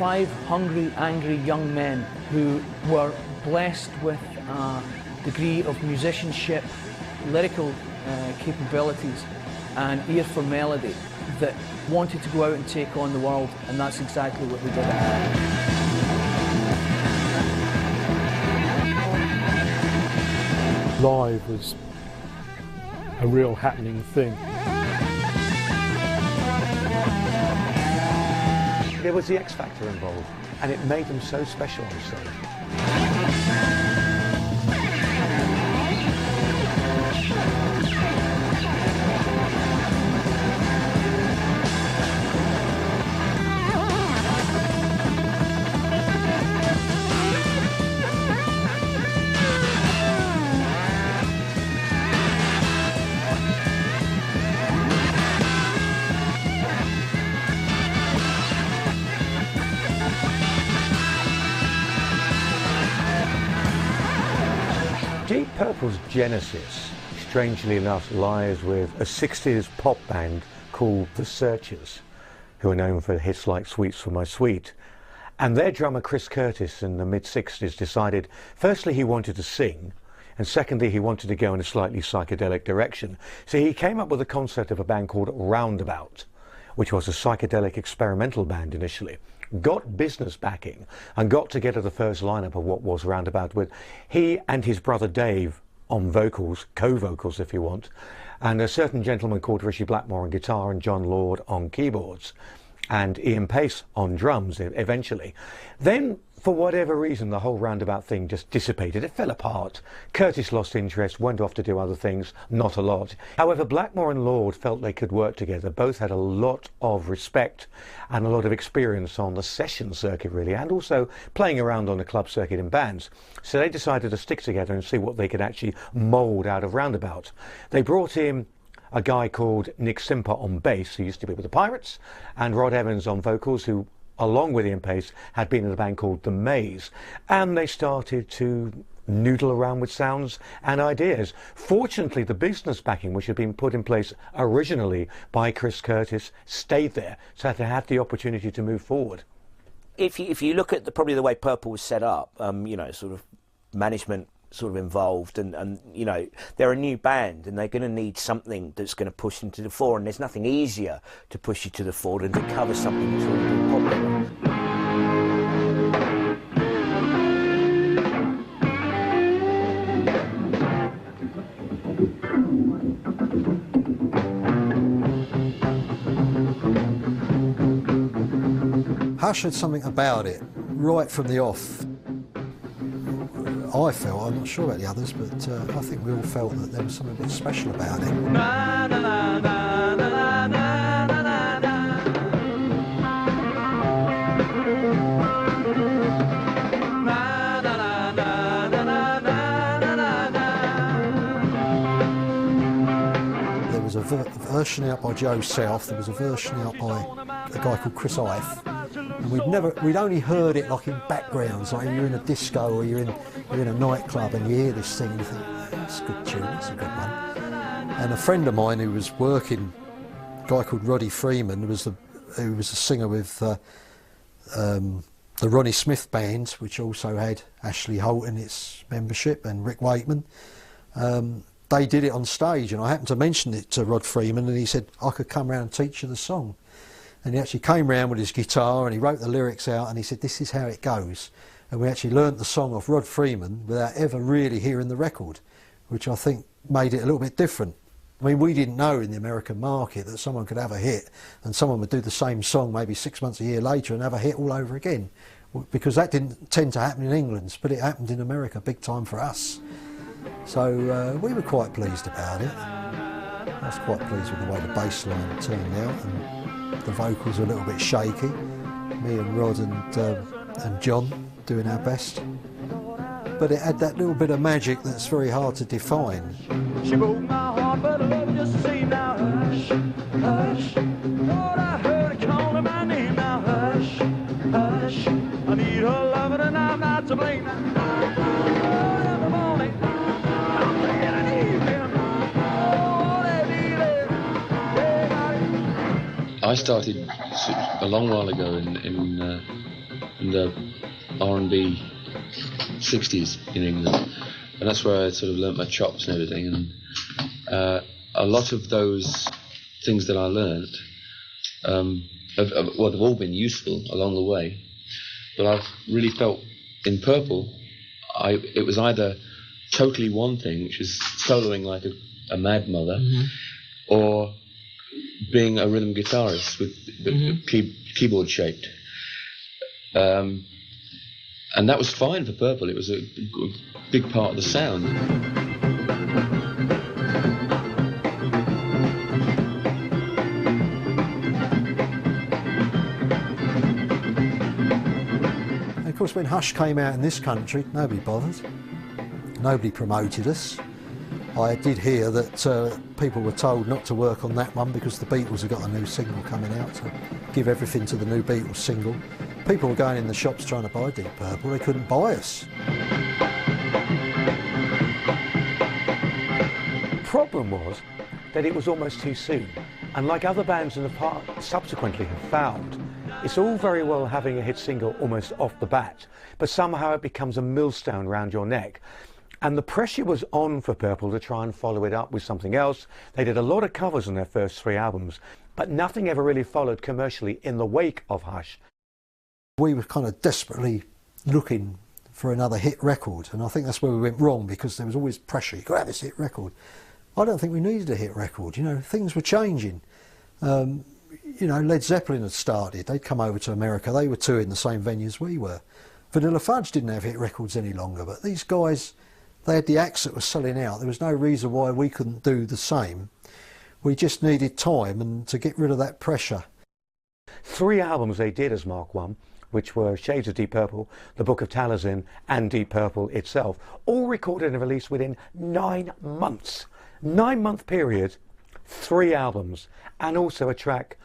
5 hungry, angry young men who were blessed with a degree of musicianship, lyrical capabilities and ear for melody that wanted to go out and take on the world, and that's exactly what they did. Live was a real happening thing. There was the X factor involved, and it made them so special on stage. Deep Purple's genesis, strangely enough, lies with a 60s pop band called The Searchers, who are known for hits like Sweets for My Sweet. And their drummer Chris Curtis in the mid-60s decided, firstly he wanted to sing, and secondly he wanted to go in a slightly psychedelic direction. So he came up with the concept of a band called Roundabout, which was a psychedelic experimental band initially. Got business backing and got together the first lineup of what was Roundabout with he and his brother Dave on vocals, co-vocals if you want, and a certain gentleman called Richie Blackmore on guitar and John Lord on keyboards, and Ian Pace on drums eventually. Then, for whatever reason, the whole Roundabout thing just dissipated. It fell apart. Curtis lost interest, went off to do other things, not a lot. However, Blackmore and Lord felt they could work together. Both had a lot of respect and a lot of experience on the session circuit, really, and also playing around on the club circuit in bands. So they decided to stick together and see what they could actually mould out of Roundabout. They brought in a guy called Nick Simper on bass, who used to be with the Pirates, and Rod Evans on vocals, who along with Ian Pace had been in a band called The Maze, and they started to noodle around with sounds and ideas. Fortunately, the business backing, which had been put in place originally by Chris Curtis, stayed there, so they had the opportunity to move forward. If you look at probably the way Purple was set up, you know, sort of management sort of involved, and you know, they're a new band and they're going to need something that's going to push them to the fore, and there's nothing easier to push you to the fore than to cover something that's already been popular. Hush had something about it right from the off. I felt, I'm not sure about the others, but I think we all felt that there was something a bit special about it. There was a version out by Joe South, there was a version out by a guy called Chris Ife, and we'd only heard it like in backgrounds, like you're in a disco or you're in a nightclub and you hear this thing and you think, oh, that's a good tune, that's a good one. And a friend of mine who was working, a guy called Roddy Freeman, who was a singer with the Ronnie Smith band, which also had Ashley Holt in its membership and Rick Wakeman. They did it on stage, and I happened to mention it to Rod Freeman, and he said I could come round and teach you the song. And he actually came round with his guitar and he wrote the lyrics out, and he said, this is how it goes. And we actually learnt the song off Rod Freeman without ever really hearing the record, which I think made it a little bit different. I mean, we didn't know in the American market that someone could have a hit and someone would do the same song maybe 6 months, a year later and have a hit all over again, because that didn't tend to happen in England, but it happened in America big time for us. So we were quite pleased about it. I was quite pleased with the way the bass line turned out, and the vocals were a little bit shaky. Me and Rod and John doing our best. But it had that little bit of magic that's very hard to define. She broke my heart, but I love just say now hush, hush. Lord, I heard her calling my name now hush, hush. I need her loving and I'm not to blame. In the morning, I'm thinking I need him. Oh, they need it. I started a long while ago in in the R&B 60s in England, and that's where I sort of learnt my chops and everything. And a lot of those things that I learnt have all been useful along the way, but I've really felt in Purple it was either totally one thing, which is soloing like a mad mother, or being a rhythm guitarist with keyboard shaped. And that was fine for Purple. It was a big part of the sound. And of course, when Hush came out in this country, nobody bothered. Nobody promoted us. I did hear that people were told not to work on that one because the Beatles had got a new single coming out, so give everything to the new Beatles single. People were going in the shops trying to buy Deep Purple, they couldn't buy us. The problem was that it was almost too soon, and like other bands in the past subsequently have found, it's all very well having a hit single almost off the bat, but somehow it becomes a millstone round your neck. And the pressure was on for Purple to try and follow it up with something else. They did a lot of covers on their first 3 albums, but nothing ever really followed commercially in the wake of Hush. We were kind of desperately looking for another hit record, and I think that's where we went wrong, because there was always pressure. You've got to have this hit record. I don't think we needed a hit record. You know, things were changing. You know, Led Zeppelin had started. They'd come over to America. They were touring the same venues we were. Vanilla Fudge didn't have hit records any longer, but these guys, they had the acts that were selling out. There was no reason why we couldn't do the same. We just needed time and to get rid of that pressure. 3 albums they did as Mark I, which were Shades of Deep Purple, The Book of Taliesin and Deep Purple itself, all recorded and released within 9 months. 9-month period, 3 albums, and also a track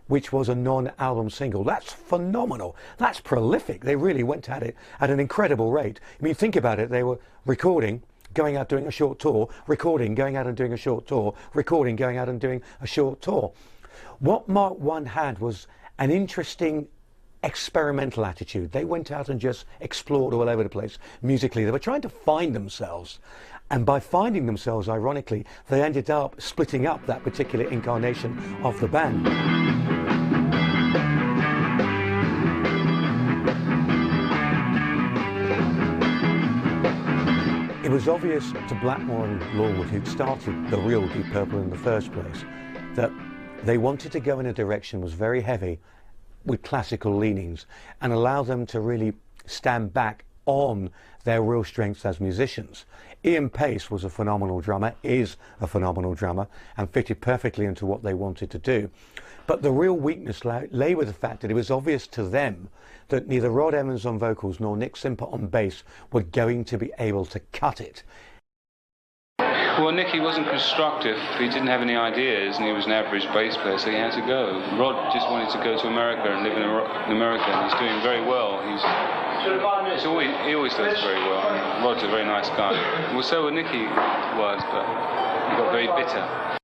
which was a non-album single. That's phenomenal. That's prolific. They really went at it at an incredible rate. I mean, think about it. They were recording, going out doing a short tour, recording, going out and doing a short tour, recording, going out and doing a short tour. What Mark I had was an interesting experimental attitude. They went out and just explored all over the place musically. They were trying to find themselves. And by finding themselves, ironically, they ended up splitting up that particular incarnation of the band. It was obvious to Blackmore and Lawwood, who'd started the real Deep Purple in the first place, that they wanted to go in a direction that was very heavy with classical leanings and allow them to really stand back on their real strengths as musicians. Ian Pace was a phenomenal drummer, is a phenomenal drummer, and fitted perfectly into what they wanted to do. But the real weakness lay with the fact that it was obvious to them that neither Rod Evans on vocals nor Nick Simper on bass were going to be able to cut it. Well, Nicky wasn't constructive. He didn't have any ideas, and he was an average bass player, so he had to go. Rod just wanted to go to America and live in America, and he's doing very well. He always does very well. Rod's a very nice guy. Well, so Nicky was, but he got very bitter.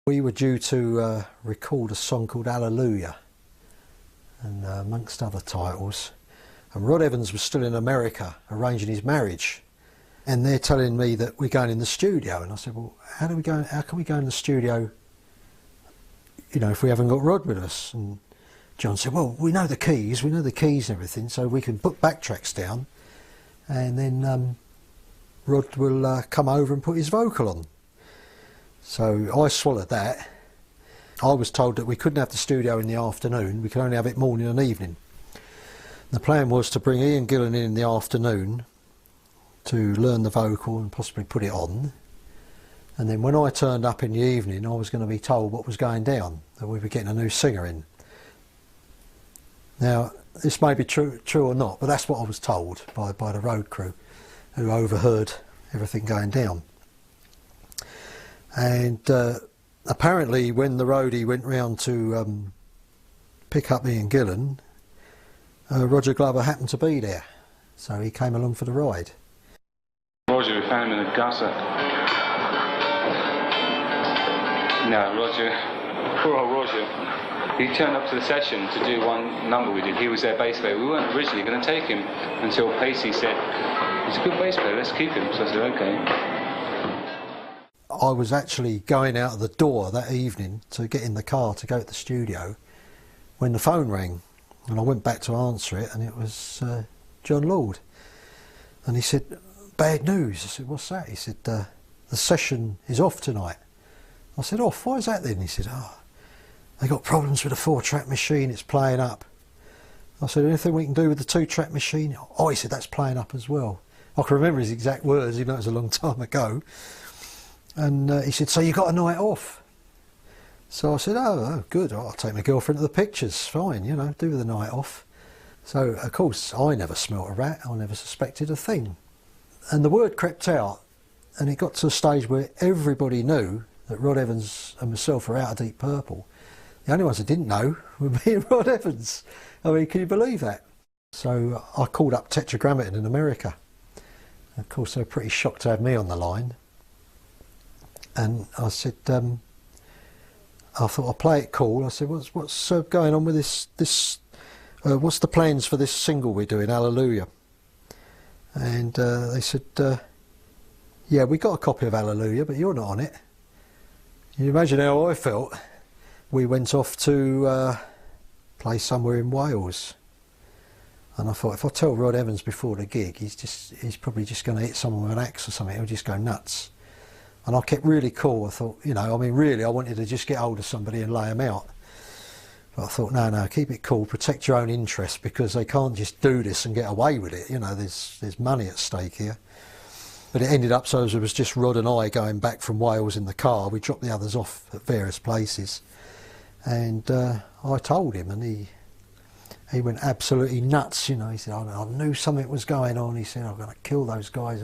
We were due to record a song called Hallelujah, and amongst other titles. And Rod Evans was still in America arranging his marriage. And they're telling me that we're going in the studio, and I said, well, how can we go in the studio, you know, if we haven't got Rod with us? And John said, well, we know the keys and everything, so we can put backtracks down, and then Rod will come over and put his vocal on. So I swallowed that. I was told that we couldn't have the studio in the afternoon, we could only have it morning and evening. The plan was to bring Ian Gillan in the afternoon to learn the vocal and possibly put it on, and then when I turned up in the evening I was going to be told what was going down, that we were getting a new singer in. Now this may be true or not, but that's what I was told by the road crew who overheard everything going down. And apparently when the roadie went round to pick up Ian Gillan, Roger Glover happened to be there, so he came along for the ride. Roger, we found him in a gutter. No, Roger, poor old Roger. He turned up to the session to do one number we did. He was their bass player. We weren't originally going to take him until Pacey said, he's a good bass player, let's keep him. So I said, okay. I was actually going out of the door that evening to get in the car to go to the studio when the phone rang, and I went back to answer it, and it was John Lord. And he said, bad news. I said, what's that? He said, the session is off tonight. I said, off? Why is that then? He said, oh, they got problems with the 4-track machine, it's playing up. I said, anything we can do with the 2-track machine? Oh, he said, that's playing up as well. I can remember his exact words, even though it was a long time ago. And he said, so you got a night off? So I said, oh good, I'll take my girlfriend to the pictures, fine, you know, do the night off. So, of course, I never smelt a rat, I never suspected a thing. And the word crept out, and it got to a stage where everybody knew that Rod Evans and myself were out of Deep Purple. The only ones that didn't know were me and Rod Evans. I mean, can you believe that? So I called up Tetragrammaton in America. Of course, they were pretty shocked to have me on the line. And I said, I thought I'll play it cool. I said, what's going on with this? What's the plans for this single we're doing, Hallelujah? And they said, yeah, we got a copy of Hallelujah, but you're not on it. Can you imagine how I felt? We went off to play somewhere in Wales. And I thought, if I tell Rod Evans before the gig, he's probably just going to hit someone with an axe or something. He'll just go nuts. And I kept really cool. I thought, you know, I mean, really, I wanted to just get hold of somebody and lay them out. But I thought, no, keep it cool, protect your own interest, because they can't just do this and get away with it. You know, there's money at stake here. But it ended up so it was just Rod and I going back from Wales in the car. We dropped the others off at various places. And I told him, and he went absolutely nuts, you know. He said, I knew something was going on. He said, I'm going to kill those guys.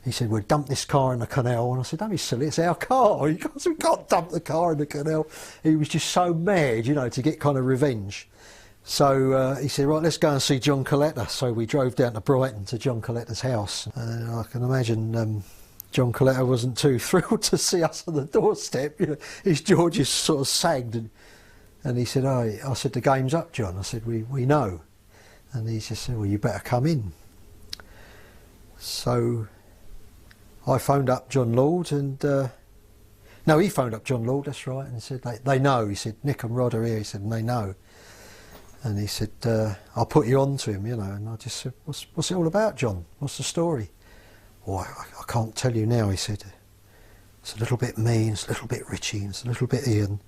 He said, we'll dump this car in the canal. And I said, don't be silly, it's our car. We can't dump the car in the canal. He was just so mad, you know, to get kind of revenge. So he said, right, let's go and see John Coletta. So we drove down to Brighton to John Coletta's house. And I can imagine John Coletta wasn't too thrilled to see us on the doorstep. You know, his jaw just sort of sagged. And he said, I said, the game's up, John. I said, we know. And he just said, well, you better come in. So I phoned up John Lord, and no, he phoned up John Lord, that's right, and said, they know. He said, Nick and Rod are here. He said, and they know. And he said, I'll put you on to him, you know. And I just said, what's it all about, John? What's the story? Oh, I can't tell you now, he said. It's a little bit me, it's a little bit Richie, it's a little bit Ian.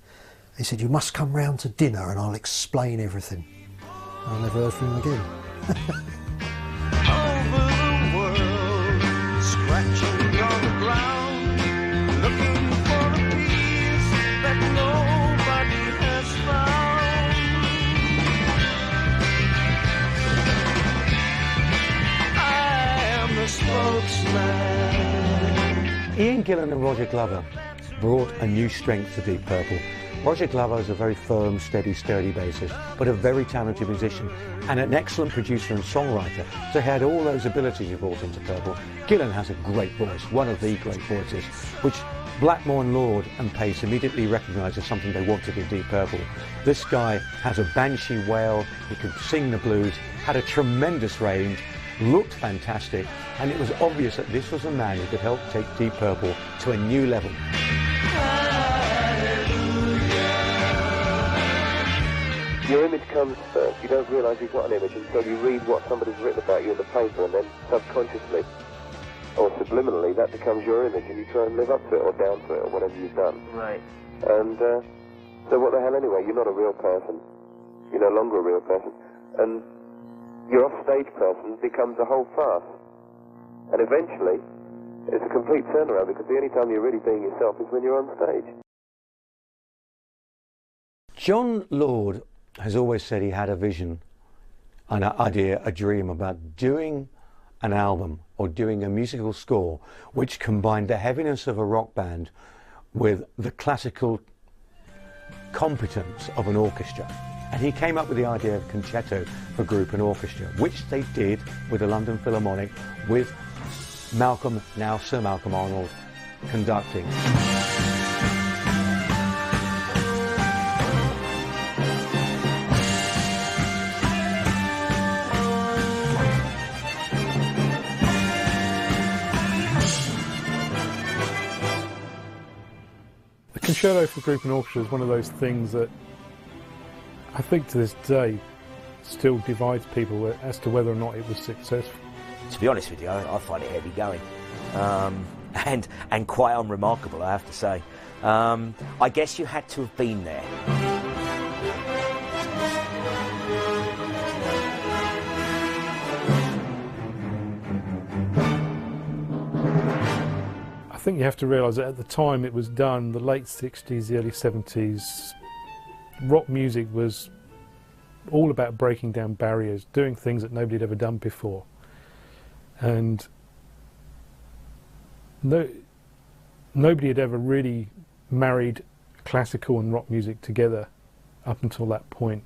He said, you must come round to dinner and I'll explain everything. I never heard from him again. Over the world, scratching on the ground, looking for a peace that nobody has found. I am the spokesman. Ian Gillan and Roger Glover brought a new strength to Deep Purple. Roger Glover is a very firm, steady, sturdy bassist, but a very talented musician and an excellent producer and songwriter. So he had all those abilities he brought into Purple. Gillan has a great voice, one of the great voices, which Blackmore and Lord and Pace immediately recognised as something they wanted in Deep Purple. This guy has a banshee wail, he could sing the blues, had a tremendous range, looked fantastic, and it was obvious that this was a man who could help take Deep Purple to a new level. Your image comes first. You don't realise you've got an image until you read what somebody's written about you in the paper, and then subconsciously or subliminally that becomes your image, and you try and live up to it or down to it or whatever you've done. Right. And so what the hell anyway? You're not a real person. You're no longer a real person. And your off-stage person becomes a whole farce. And eventually it's a complete turnaround, because the only time you're really being yourself is when you're on stage. John Lord has always said he had a vision, an idea, a dream about doing an album or doing a musical score which combined the heaviness of a rock band with the classical competence of an orchestra. And he came up with the idea of Concerto for group and orchestra, which they did with the London Philharmonic, with Malcolm, now Sir Malcolm Arnold, conducting. Concerto for Group and Orchestra is one of those things that I think to this day still divides people as to whether or not it was successful. To be honest with you, I find it heavy going, and quite unremarkable, I have to say. I guess you had to have been there. I think you have to realise that at the time it was done, the late 60s, the early 70s, rock music was all about breaking down barriers, doing things that nobody had ever done before. And nobody had ever really married classical and rock music together up until that point.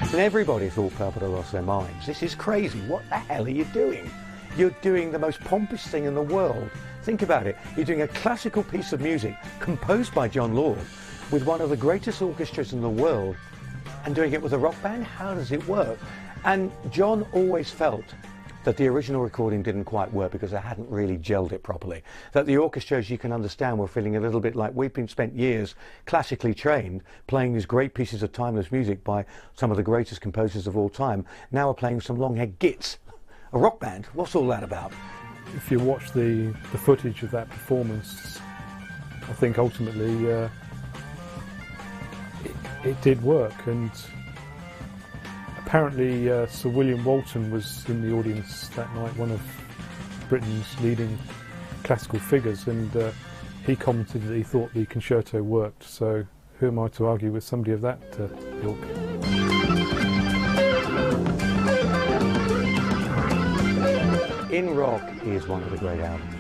And everybody thought Purple had lost their minds. This is crazy. What the hell are you doing? You're doing the most pompous thing in the world. Think about it. You're doing a classical piece of music composed by John Lord with one of the greatest orchestras in the world and doing it with a rock band? How does it work? And John always felt that the original recording didn't quite work because they hadn't really gelled it properly. That the orchestra, as you can understand, were feeling a little bit like we've been spent years classically trained playing these great pieces of timeless music by some of the greatest composers of all time. Now we're playing some long-haired gits. A rock band? What's all that about? If you watch the footage of that performance, I think ultimately it did work. And apparently Sir William Walton was in the audience that night, one of Britain's leading classical figures, and he commented that he thought the concerto worked. So who am I to argue with somebody of that ilk? In Rock is one of the great albums.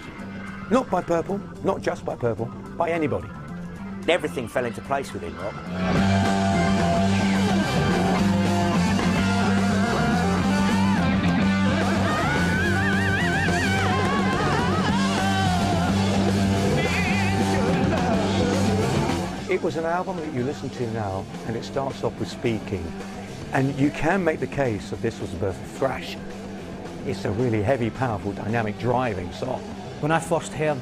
Not by Purple, not just by Purple, by anybody. Everything fell into place within rock. It was an album that you listen to now, and it starts off with Speaking, and you can make the case that this was the birth of thrash. It's a really heavy, powerful, dynamic, driving song. When I first heard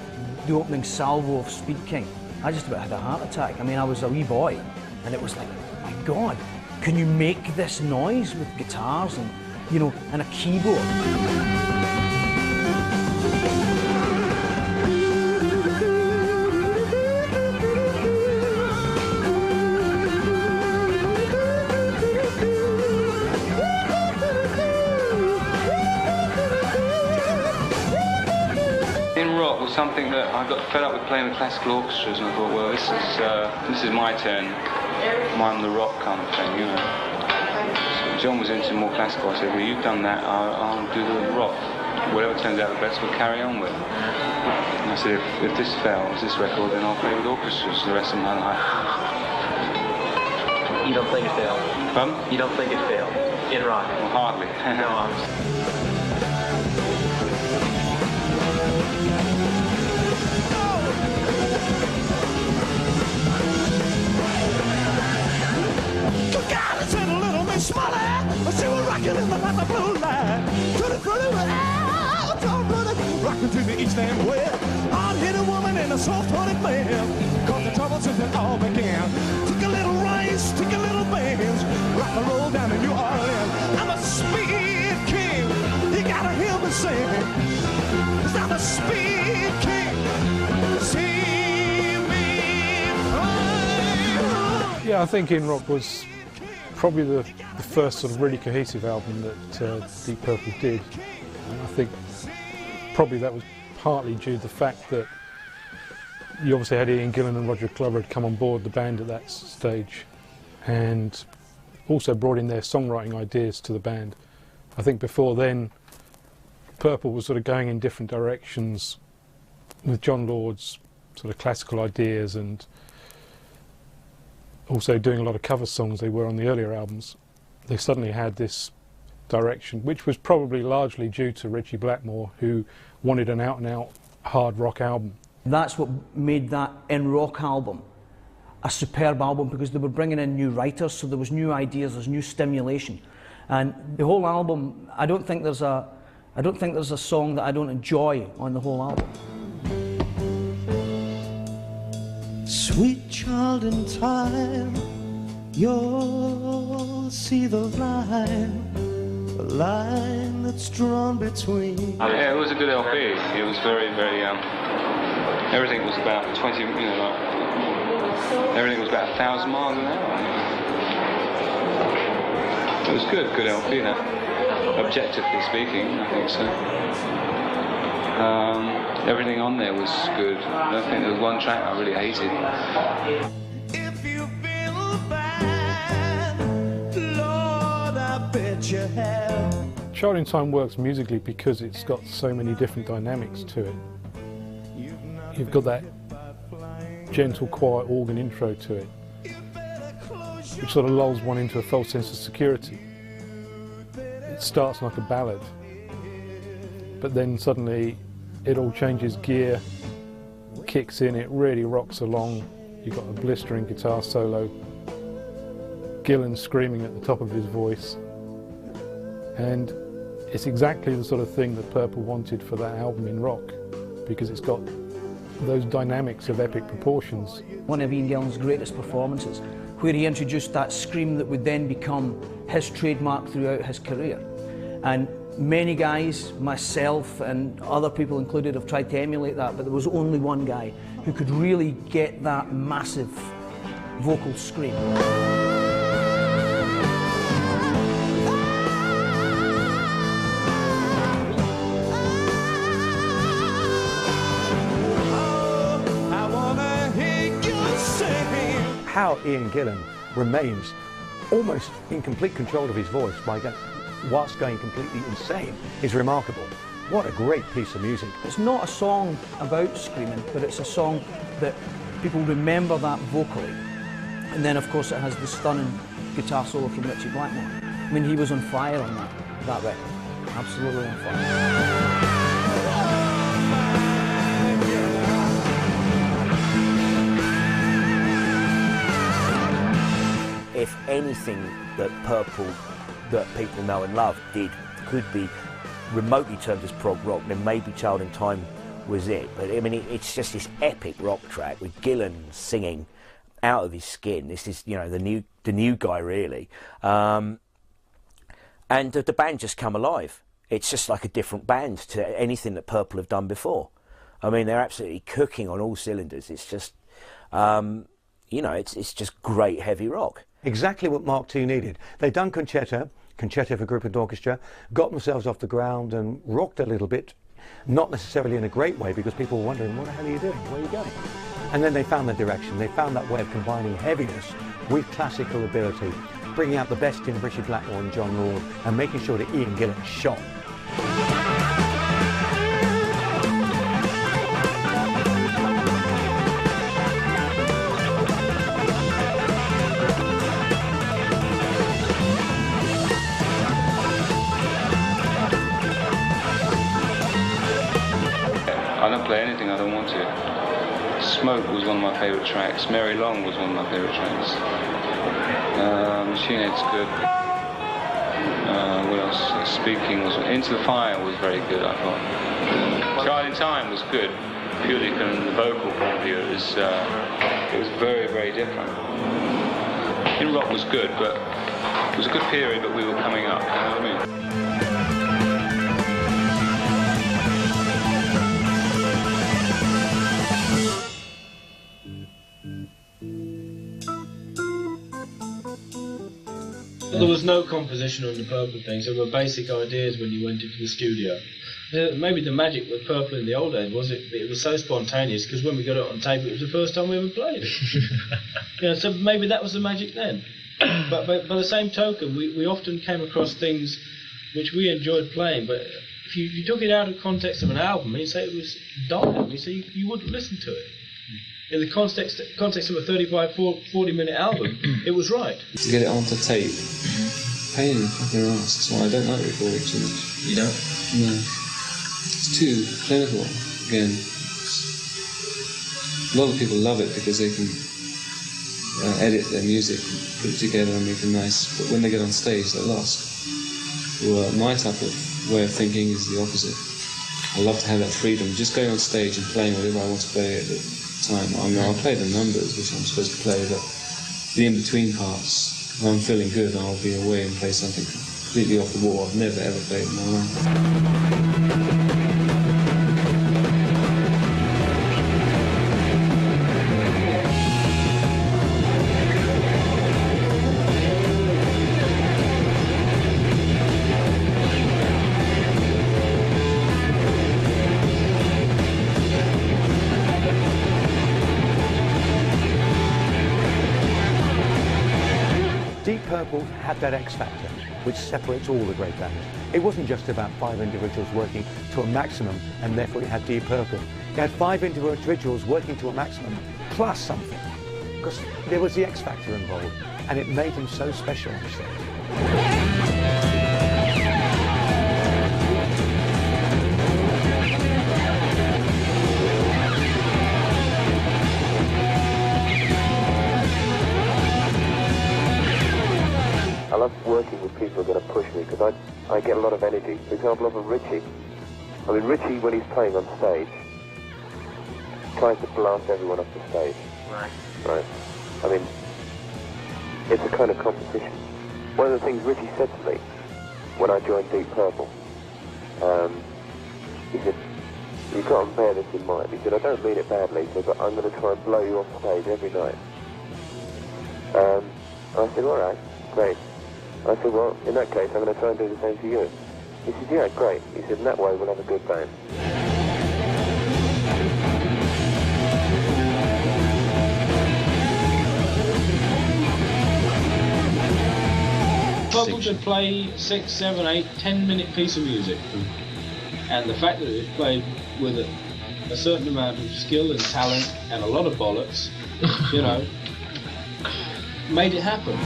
the opening salvo of Speaking, I just about had a heart attack. I mean, I was a wee boy, and it was like, my God, can you make this noise with guitars and, you know, and a keyboard? Something that I got fed up with playing with classical orchestras, and I thought, well, this is my turn. I'm the rock kind of thing, you know. So John was into more classical. I said, well, you've done that. I'll do the rock. Whatever turns out the best, we'll carry on with. And I said, if this fails, this record, then I'll play with orchestras the rest of my life. You don't think it failed? You don't think it failed in rock? Well, hardly. No, she was rocking in the blue light. Rocking to the east and west. Hard-headed woman and a soft-hearted man. Caught the trouble since it all began. Took a little rice, took a little beans. Rock and roll down to New Orleans. I'm a speed king. You gotta hear me sing. 'Cause I'm a speed king. See me fly. Yeah, I think In Rock was probably the first sort of really cohesive album that Deep Purple did. And I think probably that was partly due to the fact that you obviously had Ian Gillan and Roger Glover had come on board the band at that stage, and also brought in their songwriting ideas to the band. I think before then Purple was sort of going in different directions with John Lord's sort of classical ideas and also doing a lot of cover songs they were on the earlier albums. They suddenly had this direction, which was probably largely due to Ritchie Blackmore, who wanted an out-and-out hard rock album. That's what made that In Rock album a superb album, because they were bringing in new writers, so there was new ideas, there's new stimulation. And the whole album, I don't think there's a song that I don't enjoy on the whole album. Sweet child, in time, you'll see the line that's drawn between. Yeah, it was a good LP. It was very, very, everything was about 20, everything was about 1,000 miles an hour. It was good LP, that. Objectively speaking, I think so. Everything on there was good. I think there was one track I really hated. If you feel bad, Lord, I bet you have. Child in Time works musically because it's got so many different dynamics to it. You've got that gentle, quiet organ intro to it, which sort of lulls one into a false sense of security. It starts like a ballad, but then suddenly it all changes gear, kicks in, it really rocks along. You've got a blistering guitar solo, Gillan screaming at the top of his voice, and it's exactly the sort of thing that Purple wanted for that album in rock, because it's got those dynamics of epic proportions. One of Ian Gillan's greatest performances, where he introduced that scream that would then become his trademark throughout his career. And many guys, myself and other people included, have tried to emulate that, but there was only one guy who could really get that massive vocal scream. How Ian Gillan remains almost in complete control of his voice whilst going completely insane is remarkable. What a great piece of music. It's not a song about screaming, but it's a song that people remember that vocally. And then of course it has the stunning guitar solo from Ritchie Blackmore. I mean, he was on fire on that record. Absolutely on fire. If anything that Purple, that people know and love, could be remotely termed as prog rock, then maybe Child in Time was it. But I mean, it's just this epic rock track with Gillan singing out of his skin. This is, the new guy really, and the band just come alive. It's just like a different band to anything that Purple have done before. I mean, they're absolutely cooking on all cylinders. It's just, it's just great heavy rock. Exactly what Mark II needed. They'd done Concerto for group and orchestra, got themselves off the ground and rocked a little bit, not necessarily in a great way, because people were wondering, what the hell are you doing? Where are you going? And then they found their direction. They found that way of combining heaviness with classical ability, bringing out the best in Ritchie Blackmore and John Lord, and making sure that Ian Gillan shot. I don't play anything I don't want to. Smoke was one of my favourite tracks. Mary Long was one of my favourite tracks. Machine Head's good. What else? Speaking was... Into the Fire was very good, I thought. Child in Time was good. Purely from the vocal point of view, it was very, very different. In rock was good, but it was a good period, but we were coming up, you know what I mean? There was no composition on the Purple things. There were basic ideas when you went into the studio. Maybe the magic with Purple in the old days was it was so spontaneous, because when we got it on tape, it was the first time we ever played it. So maybe that was the magic then. But by the same token, we often came across things which we enjoyed playing, but if you took it out of context of an album, you'd say it was dull. You wouldn't listen to it. In the context of a 35, 40-minute album, it was right. To get it onto tape, pain in the fucking arse. That's why I don't like recording too much. You don't? No. It's too clinical, again. A lot of people love it because they can edit their music, put it together and make it nice, but when they get on stage, they're lost. Well, my type of way of thinking is the opposite. I love to have that freedom, just going on stage and playing whatever I want to play. time. I mean, I'll play the numbers which I'm supposed to play, but the in-between parts, if I'm feeling good, I'll be away and play something completely off the wall I've never ever played in my life. Deep Purple had that X factor which separates all the great bands. It wasn't just about 5 individuals working to a maximum and therefore you had Deep Purple. You had 5 individuals working to a maximum plus something, because there was the X factor involved and it made them so special on stage. I love working with people who are going to push me because I get a lot of energy. For example, of Richie. I mean, Richie, when he's playing on stage, tries to blast everyone off the stage. Right. Right. I mean, it's a kind of competition. One of the things Richie said to me when I joined Deep Purple, he said, "You've got to bear this in mind." He said, "I don't mean it badly, he said, but I'm going to try and blow you off stage every night." I said, "All right, great." I said, "Well, in that case, I'm going to try and do the same for you." He said, "Yeah, great." He said, "In that way, we'll have a good band." Purple could play 6, 7, 8, 10-minute piece of music. And the fact that it was played with a certain amount of skill and talent and a lot of bollocks, you know, made it happen.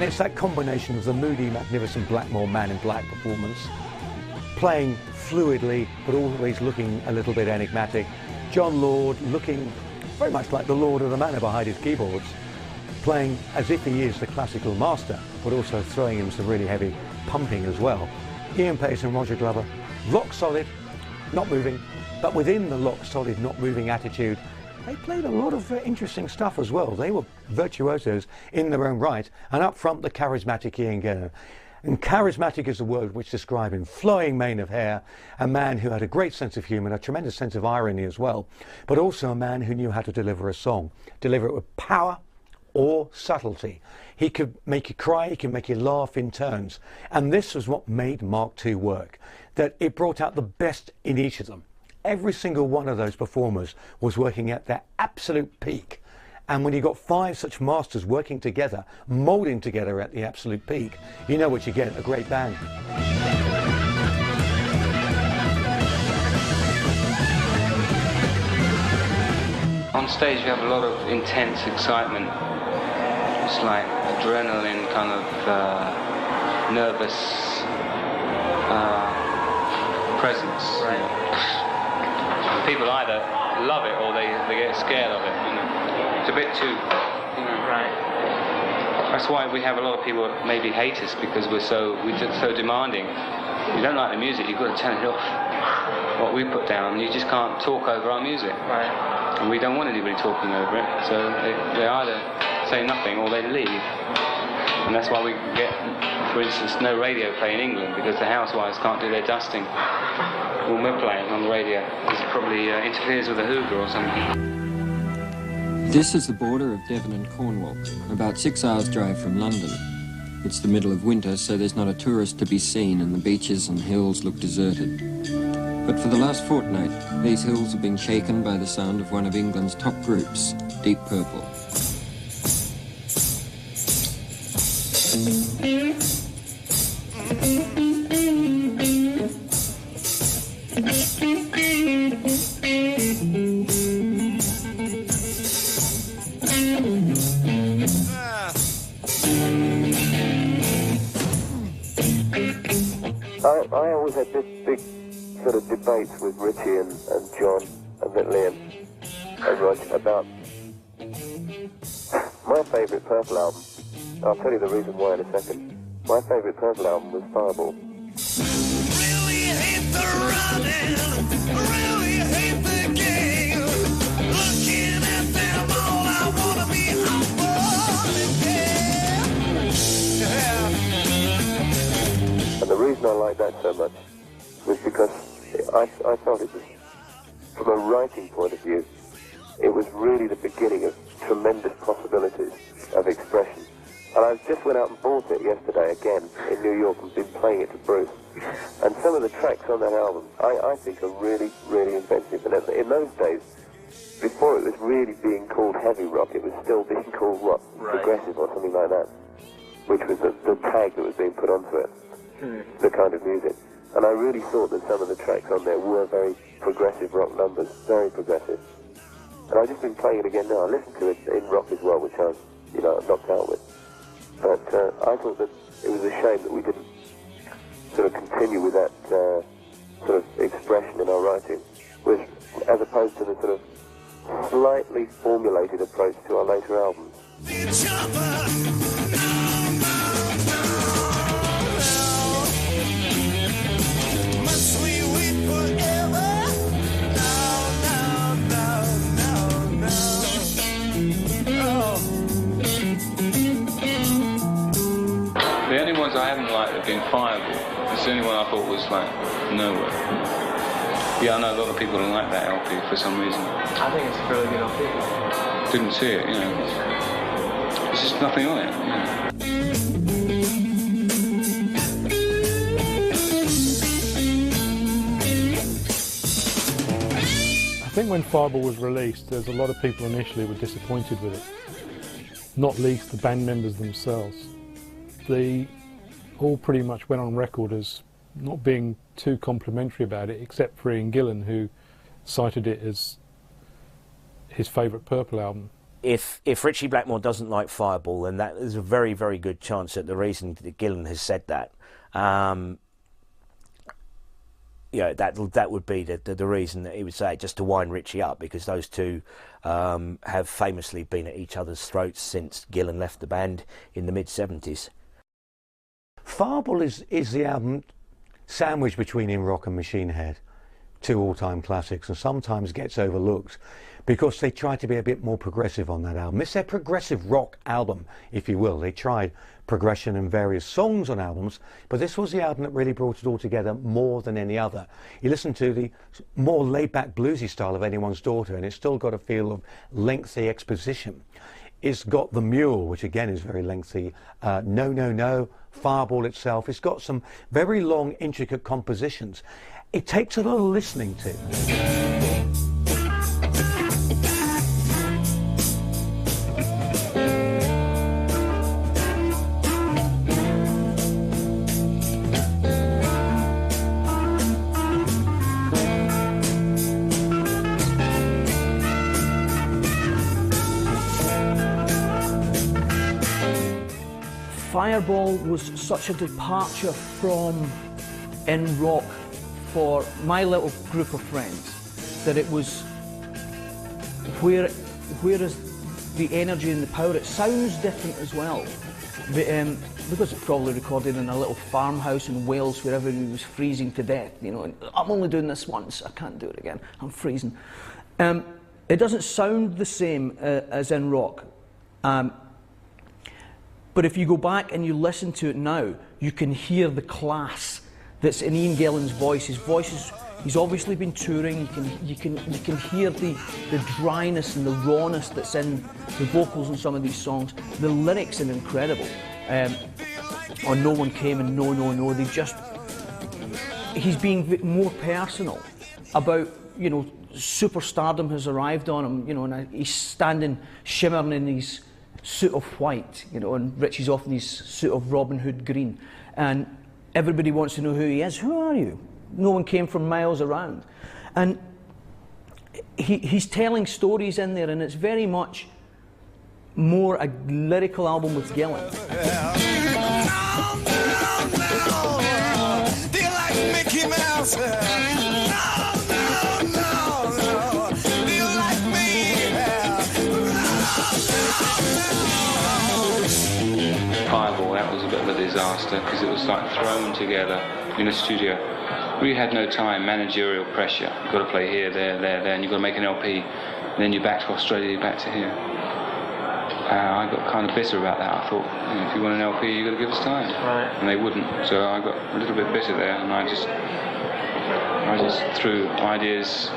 It's that combination of the moody, magnificent Blackmore Man in Black performance, playing fluidly but always looking a little bit enigmatic. John Lord looking very much like the Lord of the Manor behind his keyboards, playing as if he is the classical master, but also throwing in some really heavy pumping as well. Ian Pace and Roger Glover, rock solid, not moving, but within the rock solid, not moving attitude, they played a lot of interesting stuff as well. They were virtuosos in their own right, and up front the charismatic Ian Gillan. And charismatic is the word which describes him. Flowing mane of hair, a man who had a great sense of humour, a tremendous sense of irony as well, but also a man who knew how to deliver a song, deliver it with power or subtlety. He could make you cry, he could make you laugh in turns. And this was what made Mark II work, that it brought out the best in each of them. Every single one of those performers was working at their absolute peak. And when you got 5 such masters working together, moulding together at the absolute peak, you know what you get, a great band. On stage you have a lot of intense excitement. It's like adrenaline, kind of nervous presence. Right. People either love it or they get scared of it. You know? It's a bit too, you know. Right. That's why we have a lot of people that maybe hate us, because we're so demanding. You don't like the music, you've got to turn it off. What we put down, you just can't talk over our music. Right. And we don't want anybody talking over it, so they either say nothing or they leave. And that's why we get, for instance, no radio play in England, because the housewives can't do their dusting when we're playing on the radio, because it probably interferes with the hoover or something. This is the border of Devon and Cornwall, about 6 hours' drive from London. It's the middle of winter, so there's not a tourist to be seen, and the beaches and hills look deserted. But for the last fortnight, these hills have been shaken by the sound of one of England's top groups, Deep Purple. I always had this big sort of debates with Richie and John and Liam and Roger about my favourite Purple album. I'll tell you the reason why in a second. My favourite Purple album was Fireball. And the reason I like that so much was because I felt it was, from a writing point of view, it was really the beginning of tremendous possibilities of expression. And I just went out and bought it yesterday again in New York and been playing it to Bruce. And some of the tracks on that album, I think are really, really inventive. And in those days, before it was really being called heavy rock, it was still being called, what, progressive or something like that, which was the tag that was being put onto it, the kind of music. And I really thought that some of the tracks on there were very progressive rock numbers, very progressive. And I've just been playing it again now. I listened to it in rock as well, which I was, knocked out with. But I thought that it was a shame that we didn't sort of continue with that sort of expression in our writing, which, as opposed to the sort of slightly formulated approach to our later albums. The only ones I haven't liked have been Fireball. It's the only one I thought was like, nowhere. Yeah, I know a lot of people don't like that LP for some reason. I think it's a really good LP. Didn't see it, There's just nothing on it, I think when Fireball was released, there's a lot of people initially were disappointed with it. Not least the band members themselves. They all pretty much went on record as not being too complimentary about it, except for Ian Gillan, who cited it as his favourite Purple album. If Ritchie Blackmore doesn't like Fireball, then that is a very, very good chance that the reason that Gillan has said that, that would be the reason that he would say it, just to wind Ritchie up, because those two have famously been at each other's throats since Gillan left the band in the mid-70s. Fireball is the album sandwiched between In Rock and Machine Head, two all-time classics, and sometimes gets overlooked because they tried to be a bit more progressive on that album. It's their progressive rock album, if you will. They tried progression in various songs on albums, but this was the album that really brought it all together more than any other. You listen to the more laid-back bluesy style of Anyone's Daughter, and it's still got a feel of lengthy exposition. It's got The Mule, which again is very lengthy. No, No, No, Fireball itself. It's got some very long, intricate compositions. It takes a lot of listening to. Fireball was such a departure from In Rock for my little group of friends that it was where is the energy and the power. It sounds different as well, because it's probably recorded in a little farmhouse in Wales where everybody was freezing to death, and I'm only doing this once, I can't do it again, I'm freezing. It doesn't sound the same as In Rock. But if you go back and you listen to it now, you can hear the class that's in Ian Gillan's voice. His voice is, he's obviously been touring. You can hear the dryness and the rawness that's in the vocals in some of these songs. The lyrics are incredible. On No One Came and No, No, No, he's being more personal about, superstardom has arrived on him, and he's standing shimmering in his suit of white, and Richie's off in his suit of Robin Hood green, and everybody wants to know who he is. Who are you? No one came from miles around. And he's telling stories in there, and it's very much more a lyrical album with Gillan. Do you like Mickey Mouse? Fireball, that was a bit of a disaster because it was like thrown together in a studio We had no time, managerial pressure. You've got to play here, there, and you've got to make an LP. And then you're back to Australia, you're back to here. I got kind of bitter about that. I thought, if you want an LP, you've got to give us time. Right. And they wouldn't. So I got a little bit bitter there, and I just threw ideas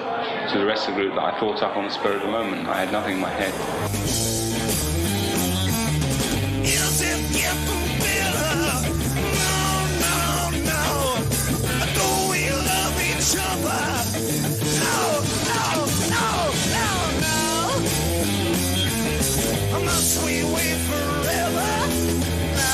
to the rest of the group that I thought up on the spur of the moment. I had nothing in my head. Is it getting better? No. Do we love each other? No. I'm not sweet way forever. No.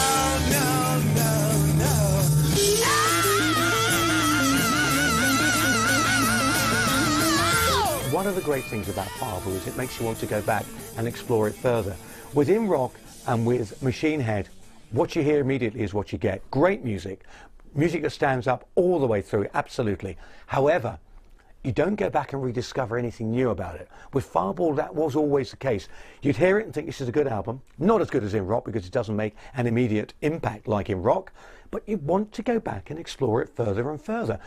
One of the great things about Fireball is it makes you want to go back and explore it further. Within rock and with Machine Head, what you hear immediately is what you get. Great music that stands up all the way through, absolutely. However, you don't go back and rediscover anything new about it. With Fireball, that was always the case. You'd hear it and think this is a good album. Not as good as in rock because it doesn't make an immediate impact like in rock, but you want to go back and explore it further and further.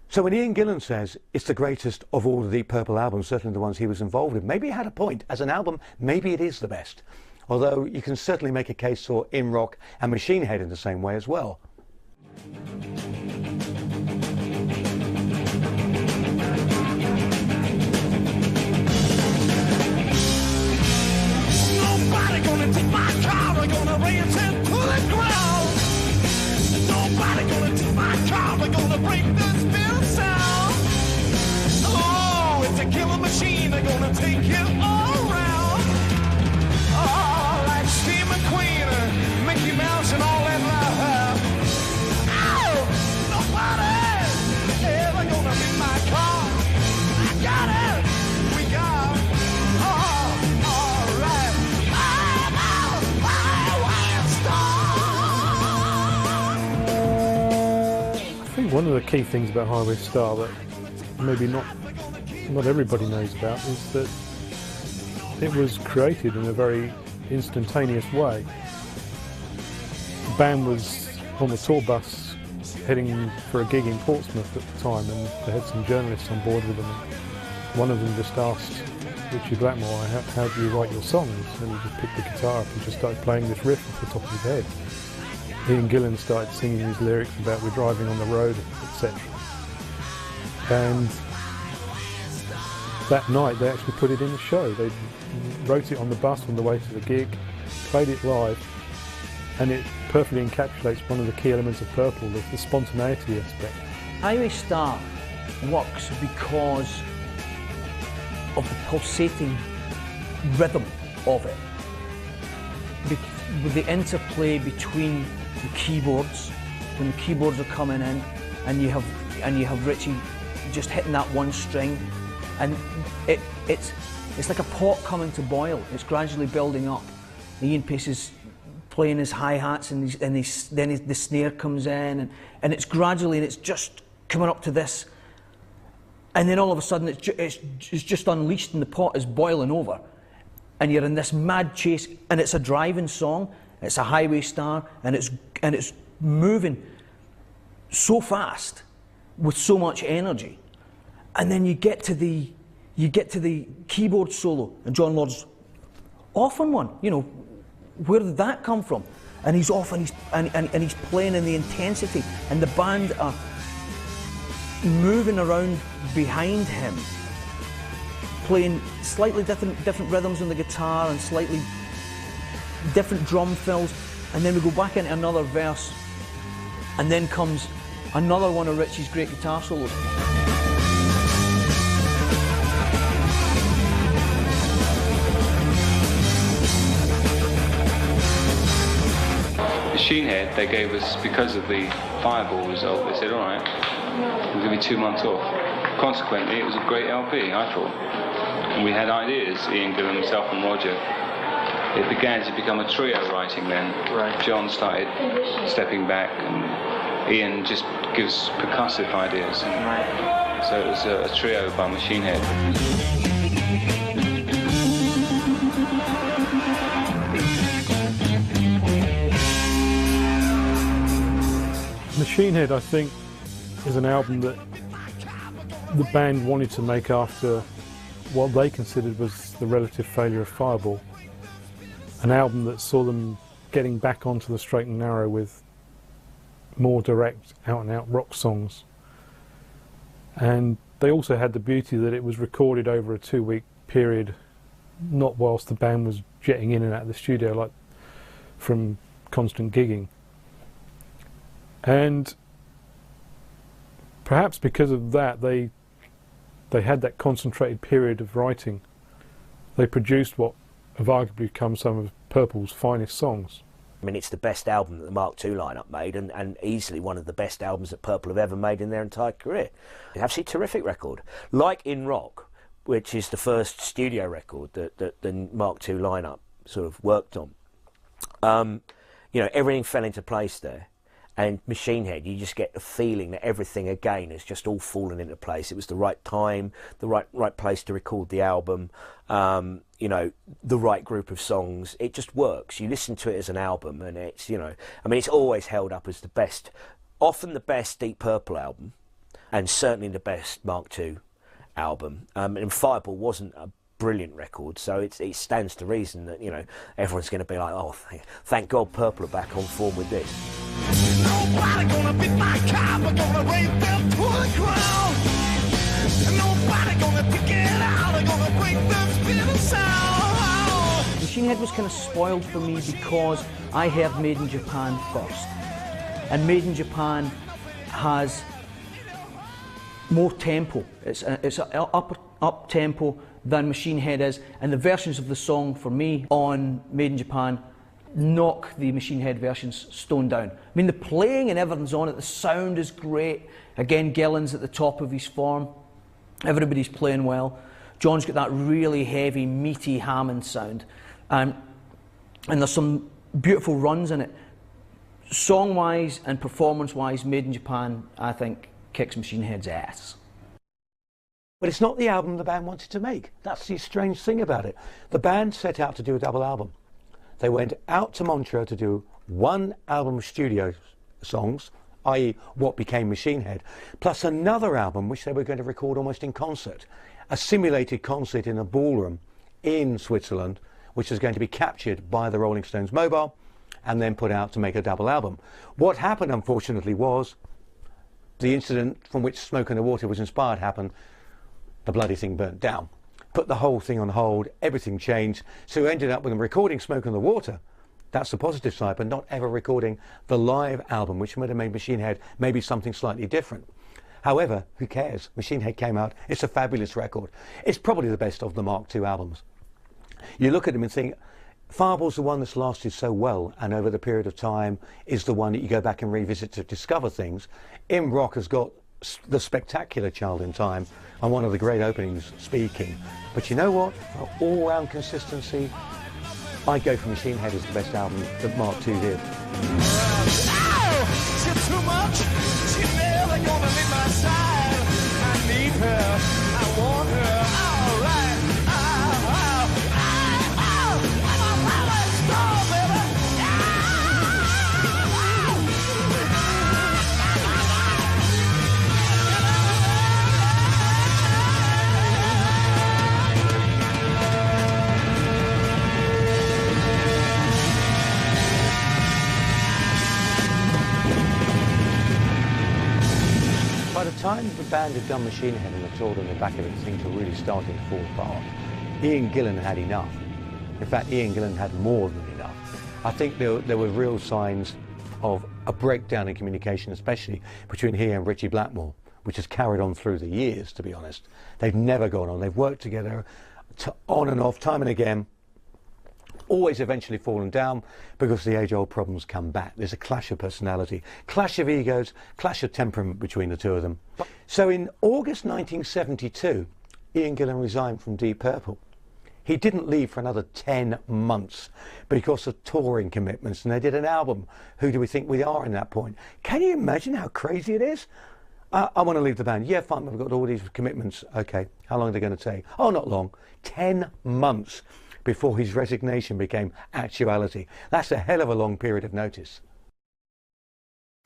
So when Ian Gillan says it's the greatest of all the Deep Purple albums, certainly the ones he was involved in, maybe he had a point. As an album, maybe it is the best. Although you can certainly make a case for In Rock and Machine Head in the same way as well. Nobody gonna take my car, we're gonna raise it to the ground. Nobody gonna take my car, we're gonna break this bill sound. Oh, it's a killer machine, they're gonna take you all around. Oh, like Steve McQueen and Mickey Mouse and all that love. Oh, nobody ever gonna beat my car. I got it, we got it. I think one of the key things about Highway Star that maybe not everybody knows about is that it was created in a very instantaneous way. The band was on the tour bus heading for a gig in Portsmouth at the time, and they had some journalists on board with them. One of them just asked Richie Blackmore, how do you write your songs? And he just picked the guitar up and just started playing this riff off the top of his head. Ian Gillan started singing his lyrics about we're driving on the road, etc. And that night they actually put it in the show. They wrote it on the bus on the way to the gig, played it live, and it perfectly encapsulates one of the key elements of Purple, the spontaneity aspect. Highway Star works because of the pulsating rhythm of it, with the interplay between the keyboards, when the keyboards are coming in, and you have Richie just hitting that one string, and it's like a pot coming to boil. It's gradually building up. Ian Pace is playing his hi-hats, and then the snare comes in, and it's gradually, and it's just coming up to this, and then all of a sudden it's just unleashed, and the pot is boiling over, and you're in this mad chase, and it's a driving song. It's a Highway Star, and it's moving so fast with so much energy, and then you get to the keyboard solo, and John Lord's off on one. You know, where did that come from? And he's off, and he's playing in the intensity, and the band are moving around behind him, playing slightly different rhythms on the guitar and slightly different drum fills, and then we go back into another verse, and then comes another one of Richie's great guitar solos. Machine Head, they gave us, because of the Fireball result, they said, all right, we'll give you 2 months off. Consequently, it was a great LP, I thought. And we had ideas, Ian Gillan, himself and Roger. It began to become a trio writing then. Right. John started stepping back, and Ian just gives percussive ideas. Right. So it was a trio by Machine Head. Machine Head, I think, is an album that the band wanted to make after what they considered was the relative failure of Fireball. An album that saw them getting back onto the straight and narrow with more direct, out-and-out rock songs. And they also had the beauty that it was recorded over a 2-week period, not whilst the band was jetting in and out of the studio, like from constant gigging. And perhaps because of that, they had that concentrated period of writing. They produced what have arguably become some of Purple's finest songs. I mean, it's the best album that the Mark II lineup made, and easily one of the best albums that Purple have ever made in their entire career. Absolutely terrific record. Like In Rock, which is the first studio record that the Mark II lineup sort of worked on. You know, everything fell into place there. And Machine Head, you just get the feeling that everything again has just all fallen into place. It was the right time, the right place to record the album, you know, the right group of songs. It just works. You listen to it as an album, and it's, you know, I mean, it's always held up as the best, often the best Deep Purple album, and certainly the best Mark II album. And Fireball wasn't a brilliant record, so it stands to reason that, you know, everyone's going to be like, oh, thank God Purple are back on form with this. Nobody gonna beat my car, but gonna raise them to the ground. And nobody gonna pick it out, they're gonna break the spinning sound. Machine Head was kind of spoiled for me because I heard Made in Japan first. And Made in Japan has more tempo. It's an up tempo than Machine Head is, and the versions of the song for me on Made in Japan knock the Machine Head versions stone down. I mean, the playing and everything's on it, the sound is great. Again, Gillan's at the top of his form. Everybody's playing well. John's got that really heavy, meaty Hammond sound. And there's some beautiful runs in it. Song-wise and performance-wise, Made in Japan, I think, kicks Machine Head's ass. But it's not the album the band wanted to make. That's the strange thing about it. The band set out to do a double album. They went out to Montreux to do one album of studio songs, i.e. what became Machine Head, plus another album which they were going to record almost in concert, a simulated concert in a ballroom in Switzerland, which was going to be captured by the Rolling Stones mobile and then put out to make a double album. What happened, unfortunately, was the incident from which Smoke on the Water was inspired happened. The bloody thing burnt down. Put the whole thing on hold, everything changed, so we ended up with them recording Smoke on the Water. That's the positive side, but not ever recording the live album, which would have made Machine Head maybe something slightly different. However, who cares? Machine Head came out, it's a fabulous record. It's probably the best of the Mark II albums. You look at them and think, Fireball's the one that's lasted so well, and over the period of time is the one that you go back and revisit to discover things. In Rock has got the spectacular Child in Time and one of the great openings, Speaking. But you know what? For all-round consistency, I'd go for Machine Head as the best album that Mark II did. She's too much, she's never gonna leave my side. I need her, I want her, all right. By the time the band had done Machine Head and the toured on the back of it, things were really starting to fall apart. Ian Gillan had enough. In fact, Ian Gillan had more than enough. I think there were real signs of a breakdown in communication, especially between he and Richie Blackmore, which has carried on through the years, to be honest. They've never gone on. They've worked together on and off, time and again, always eventually fallen down because the age-old problems come back. There's a clash of personality, clash of egos, clash of temperament between the two of them. So in August 1972, Ian Gillan resigned from Deep Purple. He didn't leave for another 10 months because of touring commitments, and they did an album, Who Do We Think We Are, in that point. Can you imagine how crazy it is? I want to leave the band. Yeah, fine, I've got all these commitments. Okay, how long are they going to take? Oh, not long. 10 months before his resignation became actuality. That's a hell of a long period of notice.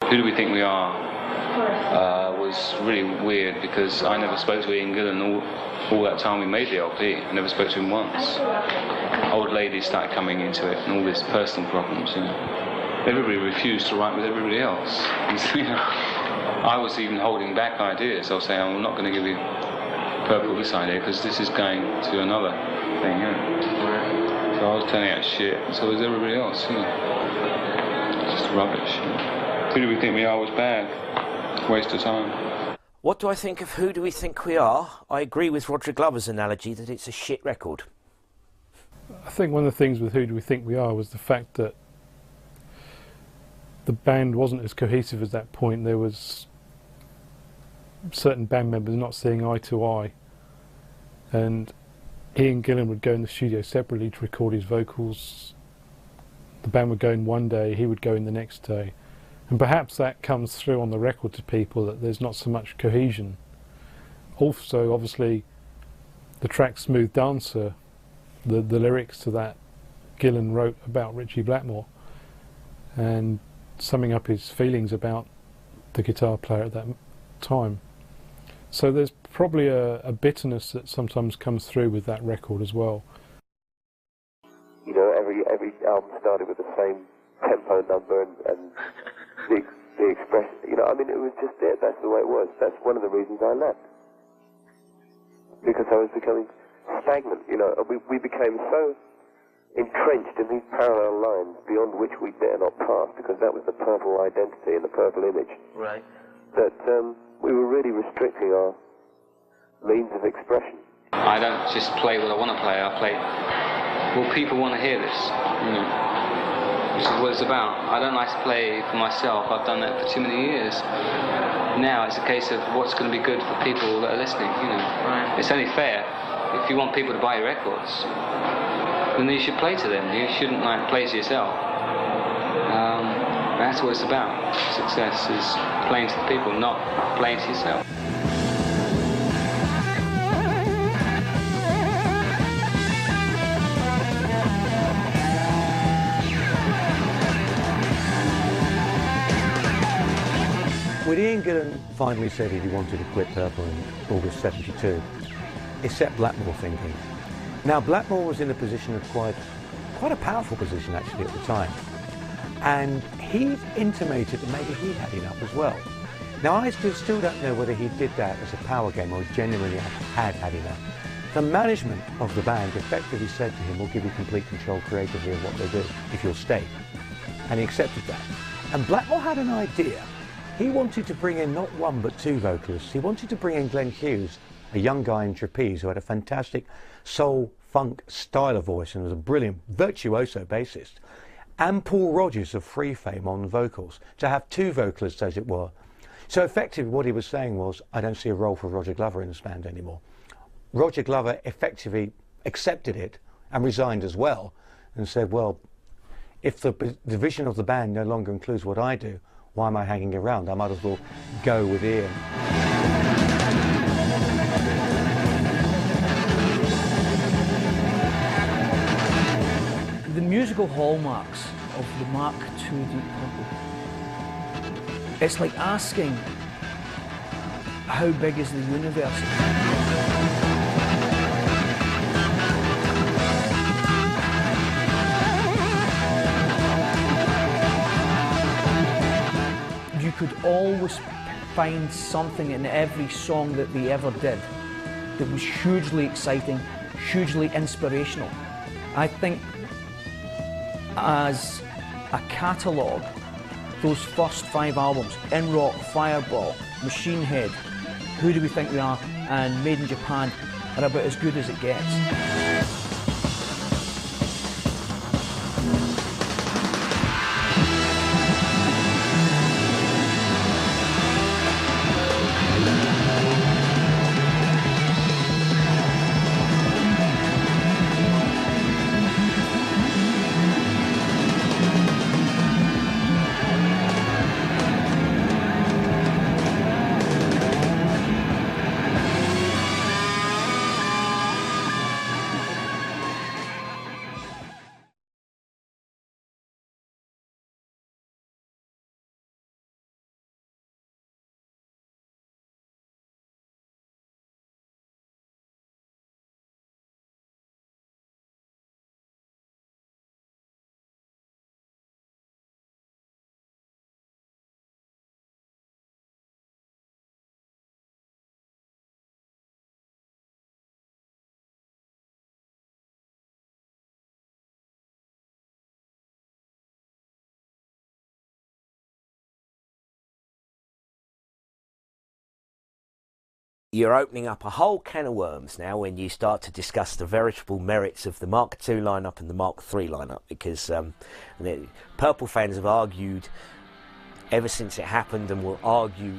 Who do we think we are? was really weird because I never spoke to Ian Gillan all that time we made the LP. I never spoke to him once. Old ladies started coming into it and all these personal problems, you know. Everybody refused to write with everybody else. And so, you know, I was even holding back ideas. I was saying, I'm not going to give you Purple this idea because this is going to another thing, you know. So I was turning out shit, so was everybody else, you know. Just rubbish. Who Do We Think We Are was bad. Waste of time. What do I think of Who Do We Think We Are? I agree with Roger Glover's analogy that it's a shit record. I think one of the things with Who Do We Think We Are was the fact that the band wasn't as cohesive at that point. There was certain band members not seeing eye to eye, and Ian Gillan would go in the studio separately to record his vocals. The band would go in one day, he would go in the next day, and perhaps that comes through on the record to people that there's not so much cohesion. Also, obviously, the track Smooth Dancer, the lyrics to that Gillan wrote about Ritchie Blackmore and summing up his feelings about the guitar player at that time. So there's probably a bitterness that sometimes comes through with that record as well. You know, every album started with the same tempo number and the expression. You know, I mean, it was just it. That's the way it was. That's one of the reasons I left, because I was becoming stagnant. You know, we became so entrenched in these parallel lines beyond which we dare not pass, because that was the Purple identity and the Purple image. Right. That we were really restricting our means of expression. I don't just play what I want to play, I play, well, people want to hear this, you know, which is what it's about. I don't like to play for myself, I've done that for too many years. Now it's a case of what's going to be good for people that are listening, you know. Right. It's only fair. If you want people to buy your records, then you should play to them, you shouldn't like play to yourself. That's what it's about. Success is playing to the people, not playing to yourself. When Ian Gillan finally said he wanted to quit Purple in August '72, it set Blackmore thinking. Now, Blackmore was in a position of quite a powerful position actually at the time. And he intimated that maybe he had enough as well. Now, I still don't know whether he did that as a power game or genuinely had enough. The management of the band effectively said to him, we'll give you complete control creatively of what they do if you'll stay. And he accepted that. And Blackmore had an idea. He wanted to bring in not one but two vocalists. He wanted to bring in Glenn Hughes, a young guy in trapeze who had a fantastic soul, funk style of voice and was a brilliant virtuoso bassist, and Paul Rodgers of Free Fame on vocals, to have two vocalists as it were. So effectively what he was saying was, I don't see a role for Roger Glover in this band anymore. Roger Glover effectively accepted it and resigned as well and said, well, if the vision of the band no longer includes what I do, why am I hanging around? I might as well go with Ian. The musical hallmarks of the Mark II Deep Purple. It's like asking, how big is the universe? You could always find something in every song that they ever did that was hugely exciting, hugely inspirational. I think as a catalogue, those first 5 albums, In Rock, Fireball, Machine Head, Who Do We Think We Are, and Made in Japan, are about as good as it gets. you're opening up a whole can of worms now when you start to discuss the veritable merits of the Mark II lineup and the Mark III lineup, because the Purple fans have argued ever since it happened and will argue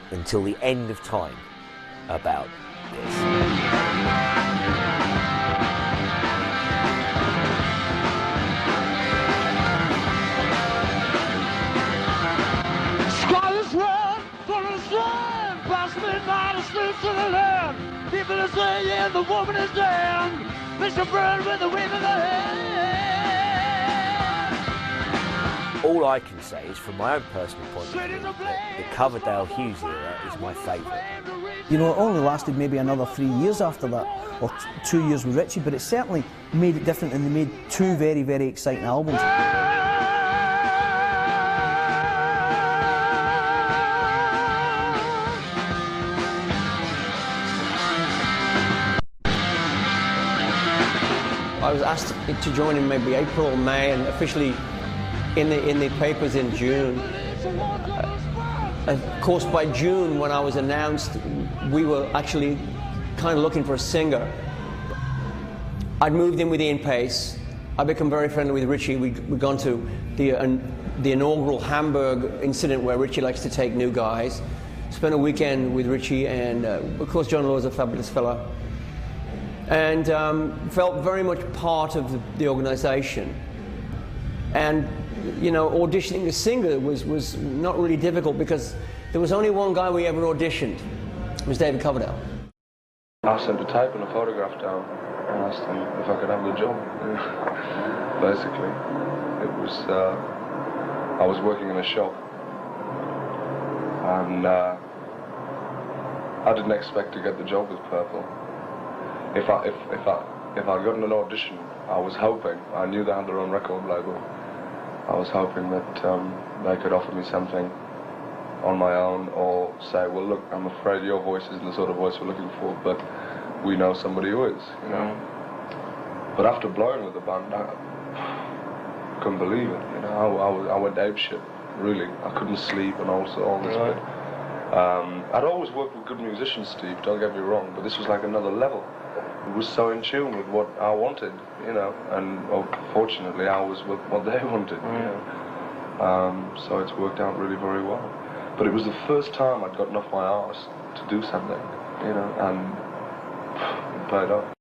until the end of time about this. To the land, people are saying the woman is damned. They shall burn with the wave of the hand. All I can say is, from my own personal point of view, that the Coverdale Hughes era is my favourite. You know, it only lasted maybe another 3 years after that, or 2 years with Ritchie, but it certainly made it different, and they made two very, very exciting albums. I was asked to join in maybe April or May, and officially in the papers in June. Of course, by June, when I was announced, we were actually kind of looking for a singer. I'd moved in with Ian Pace. I'd become very friendly with Ritchie. We'd gone to the inaugural Hamburg incident where Ritchie likes to take new guys. Spent a weekend with Ritchie, and of course John Law's a fabulous fella. And felt very much part of the organisation. And, you know, auditioning a singer was not really difficult, because there was only one guy we ever auditioned. It was David Coverdale. I asked him to type in a photograph down and asked him if I could have the job. Basically, it was, I was working in a shop, and I didn't expect to get the job with Purple. If I'd gotten an audition, I was hoping, I knew they had their own record label, I was hoping that they could offer me something on my own, or say, well look, I'm afraid your voice isn't the sort of voice we're looking for, but we know somebody who is, you know. But after blowing with the band, I couldn't believe it, you know. I went apeshit, really. I couldn't sleep, and also all this bit. I'd always worked with good musicians, Steve, don't get me wrong, but this was like another level. It was so in tune with what I wanted, you know, and well, fortunately I was with what they wanted, you know. So it's worked out really very well. But it was the first time I'd gotten off my arse to do something, you know, and it paid off.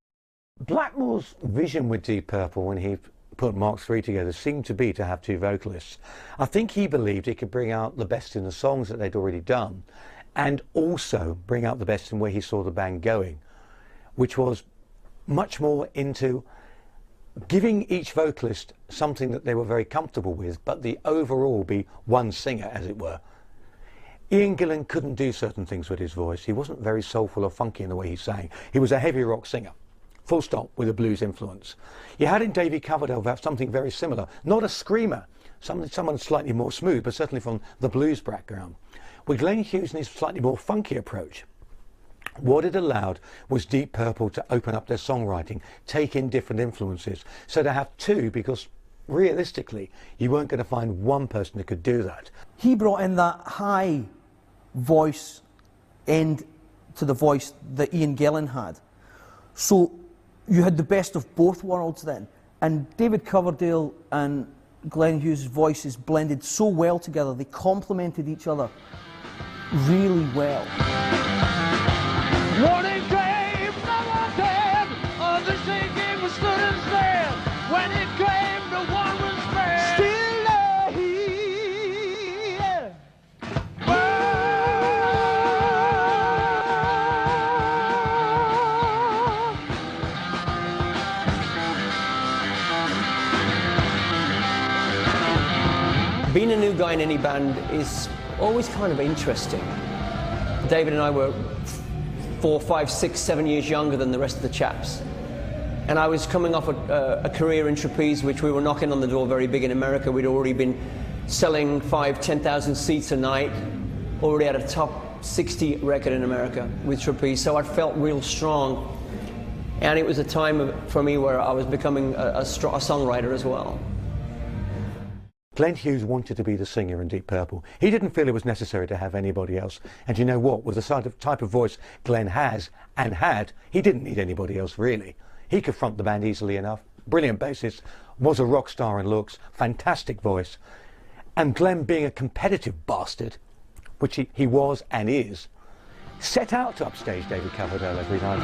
Blackmore's vision with Deep Purple when he put Mark III together seemed to be to have two vocalists. I think he believed he could bring out the best in the songs that they'd already done, and also bring out the best in where he saw the band going, which was much more into giving each vocalist something that they were very comfortable with, but the overall be one singer, as it were. Ian Gillan couldn't do certain things with his voice. He wasn't very soulful or funky in the way he sang. He was a heavy rock singer, full stop, with a blues influence. You had in David Coverdale about something very similar, not a screamer, someone slightly more smooth, but certainly from the blues background. With Glenn Hughes and his slightly more funky approach, what it allowed was Deep Purple to open up their songwriting, take in different influences. So to have two, because realistically, you weren't going to find one person who could do that. He brought in that high voice end to the voice that Ian Gillan had. So you had the best of both worlds then. And David Coverdale and Glenn Hughes' voices blended so well together. They complemented each other really well. Warning came, no one came, the shaking was stood and stared. When it came, no one was spared. Still here. Being a new guy in any band is always kind of interesting. David and I were 4, 5, 6, 7 years younger than the rest of the chaps. And I was coming off a career in trapeze, which we were knocking on the door very big in America. We'd already been selling 5,000, 10,000 seats a night, already had a top 60 record in America with trapeze, so I felt real strong. And it was a time for me where I was becoming a songwriter as well. Glenn Hughes wanted to be the singer in Deep Purple. He didn't feel it was necessary to have anybody else. And you know what? With the type of voice Glenn has and had, he didn't need anybody else really. He could front the band easily enough. Brilliant bassist, was a rock star in looks, fantastic voice. And Glenn, being a competitive bastard, which he was and is, set out to upstage David Coverdale every night.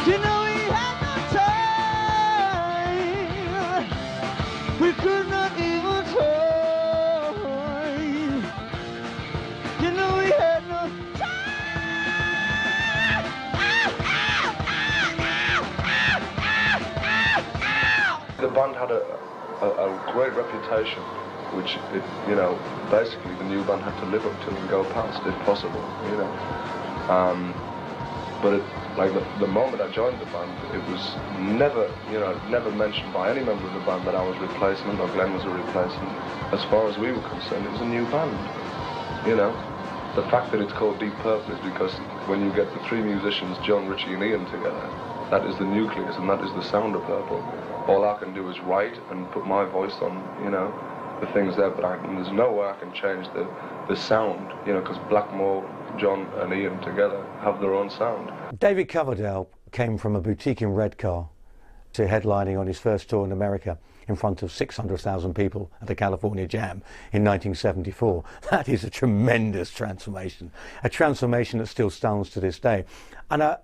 You know we had no time. We could not even time. You know we had no time. The band had a great reputation, which, you know, basically the new band had to live up to and go past, if possible, you know. But like the moment I joined the band, it was never, you know, never mentioned by any member of the band that I was a replacement or Glenn was a replacement. As far as we were concerned, it was a new band, you know. The fact that it's called Deep Purple is because when you get the three musicians, John, Richie and Ian together, that is the nucleus and that is the sound of Purple. All I can do is write and put my voice on, you know, the things there, but there's no way I can change the sound, you know, because Blackmore, John and Ian together have their own sound. David Coverdale came from a boutique in Redcar to headlining on his first tour in America in front of 600,000 people at the California Jam in 1974. That is a tremendous transformation, a transformation that still stands to this day. And I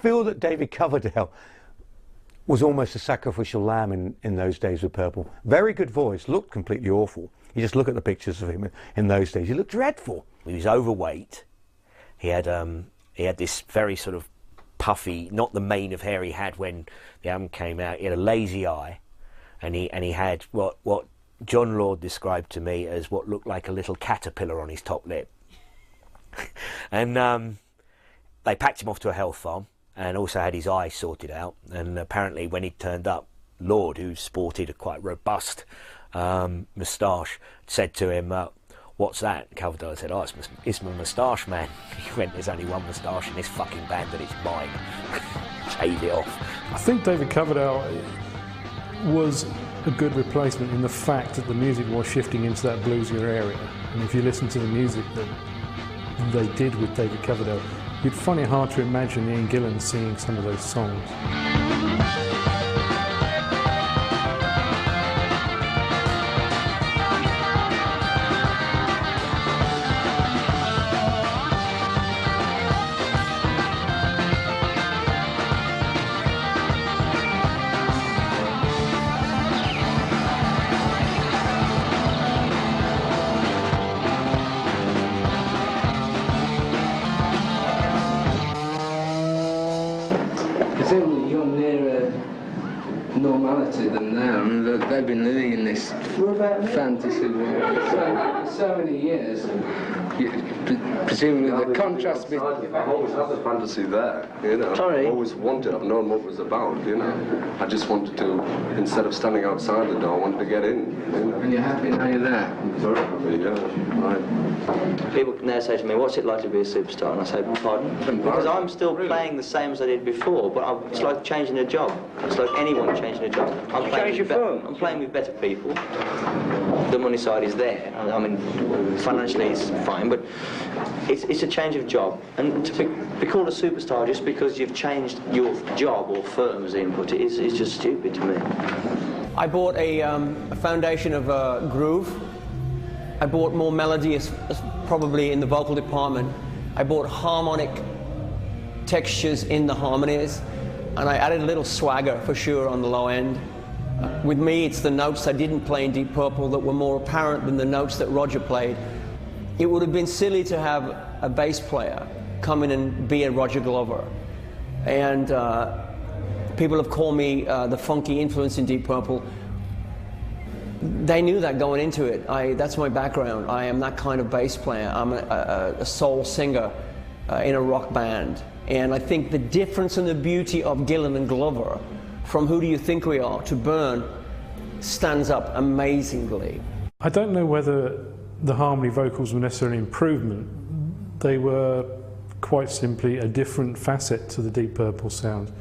feel that David Coverdale was almost a sacrificial lamb in those days with Purple. Very good voice, looked completely awful. You just look at the pictures of him in those days, he looked dreadful. He was overweight. He had this very sort of puffy, not the mane of hair he had when the album came out. He had a lazy eye, and he had what John Lord described to me as what looked like a little caterpillar on his top lip. And they packed him off to a health farm, and also had his eye sorted out. And apparently when he turned up, Lord, who sported a quite robust moustache, said to him, what's that? And Coverdale said, oh, it's my moustache, man. He went, there's only one moustache in this fucking band and it's mine. Shave it off. I think David Coverdale was a good replacement in the fact that the music was shifting into that bluesier area. And if you listen to the music that they did with David Coverdale, you'd find it hard to imagine Ian Gillan singing some of those songs. Presumably you're nearer normality than now. I mean, they've been living in this fantasy world so many years. Presumably the contrast between... I've always had the fantasy there, you know. Sorry? I've always wanted, I've known what it was about, you know. I just wanted to, instead of standing outside the door, I wanted to get in, you know. And you're happy now you're there? Very happy, yeah, right. People now say to me, what's it like to be a superstar? And I say, pardon? Because I'm still playing the same as I did before, but it's like changing a job. It's like anyone changing a job. I'm playing with better people. The money side is there. I mean, financially it's fine, but it's a change of job. And to be called a superstar just because you've changed your job or firm, as Ian put it, is just stupid to me. I bought a foundation of groove. I bought more melody, probably in the vocal department. I bought harmonic textures in the harmonies, and I added a little swagger for sure on the low end. With me, it's the notes I didn't play in Deep Purple that were more apparent than the notes that Roger played. It would have been silly to have a bass player come in and be a Roger Glover. And people have called me the funky influence in Deep Purple. They knew that going into it. That's my background. I am that kind of bass player. I'm a soul singer in a rock band. And I think the difference and the beauty of Gillan and Glover, from Who Do You Think We Are to Burn, stands up amazingly. I don't know whether the harmony vocals were necessarily an improvement. They were quite simply a different facet to the Deep Purple sound.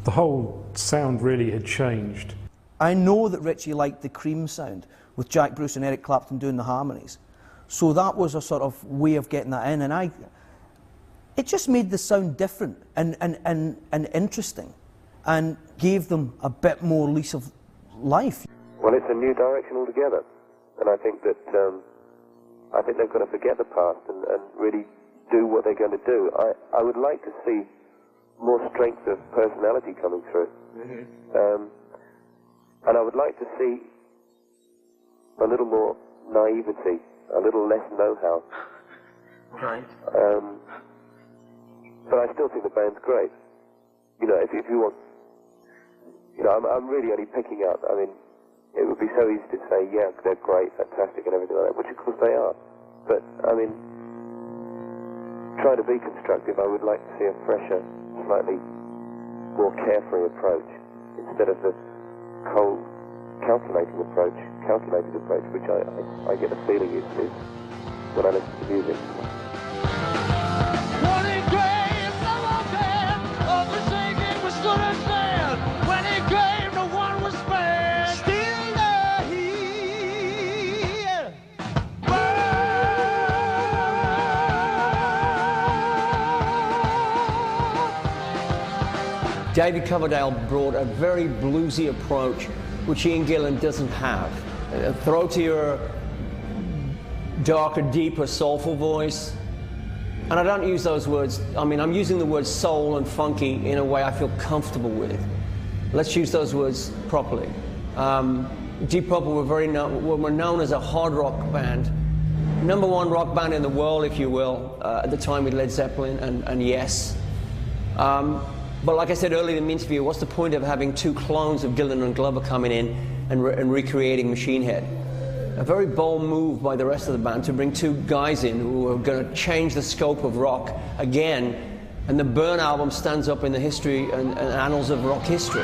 The whole sound really had changed. I know that Richie liked the Cream sound, with Jack Bruce and Eric Clapton doing the harmonies. So that was a sort of way of getting that in, and it just made the sound different and interesting, and gave them a bit more lease of life. Well, it's a new direction altogether, and I think that they've got to forget the past and really do what they're going to do. I would like to see more strength of personality coming through, and I would like to see a little more naivety, a little less know-how. Right. But I still think the band's great. You know, if you want, you know, I'm really only picking out. I mean, it would be so easy to say, yeah, they're great, fantastic, and everything like that, which of course they are. But I mean, trying to be constructive, I would like to see a fresher, slightly more carefree approach instead of the cold, calculated approach, which I get the feeling is when I listen to music. When he came, no one was spared. Still there he David Coverdale brought a very bluesy approach, which Ian Gillan doesn't have. A throatier, darker, deeper, soulful voice. And I don't use those words, I mean, I'm using the words soul and funky in a way I feel comfortable with. Let's use those words properly. Deep Purple were known as a hard rock band. #1 rock band in the world, if you will, at the time with Led Zeppelin and Yes. But like I said earlier in the interview, what's the point of having two clones of Gillan and Glover coming in and recreating Machine Head? A very bold move by the rest of the band to bring two guys in who are going to change the scope of rock again, and the Burn album stands up in the history and annals of rock history.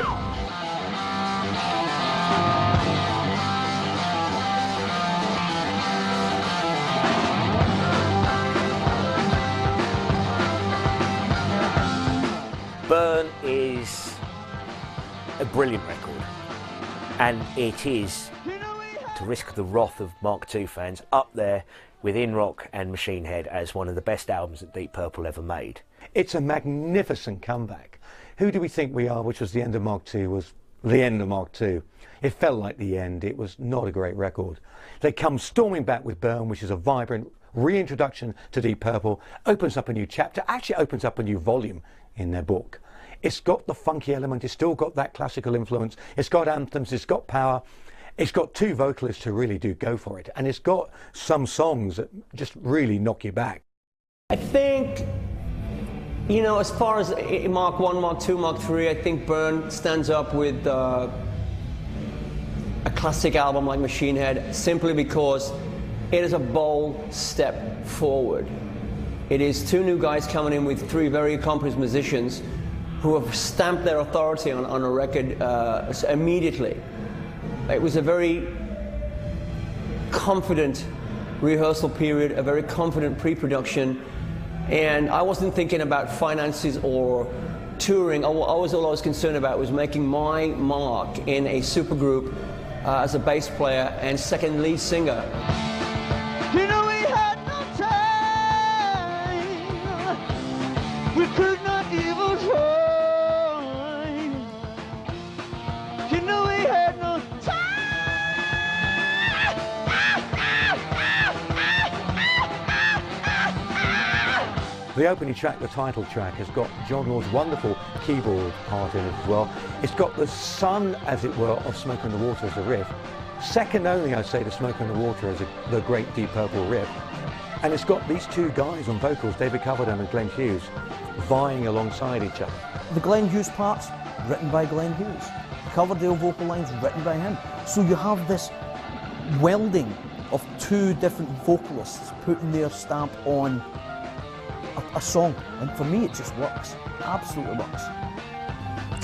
Burn is a brilliant record, and it is, to risk the wrath of Mark II fans, up there with In Rock and Machine Head as one of the best albums that Deep Purple ever made. It's a magnificent comeback. Who Do We Think We Are, which was the end of Mark II, was the end of Mark II. It felt like the end. It was not a great record. They come storming back with Burn, which is a vibrant reintroduction to Deep Purple, opens up a new chapter, actually opens up a new volume in their book. It's got the funky element, it's still got that classical influence, it's got anthems, it's got power. It's got two vocalists who really do go for it, and it's got some songs that just really knock you back. I think, you know, as far as Mark I, Mark II, Mark III, I think Burn stands up with a classic album like Machine Head, simply because it is a bold step forward. It is two new guys coming in with three very accomplished musicians who have stamped their authority on a record immediately. It was a very confident rehearsal period, a very confident pre-production, and I wasn't thinking about finances or touring. All I was concerned about was making my mark in a supergroup as a bass player and second lead singer. You know we had no time. We could not even try. You know we had no time. The opening track, the title track, has got John Lord's wonderful keyboard part in it as well. It's got the sun, as it were, of Smoke on the Water as a riff. Second only, I'd say, to Smoke on the Water as the great Deep Purple riff. And it's got these two guys on vocals, David Coverdale and Glenn Hughes, vying alongside each other. The Glenn Hughes parts, written by Glenn Hughes. Coverdale vocal lines, written by him. So you have this welding of two different vocalists putting their stamp on a song, and for me it just works, absolutely works.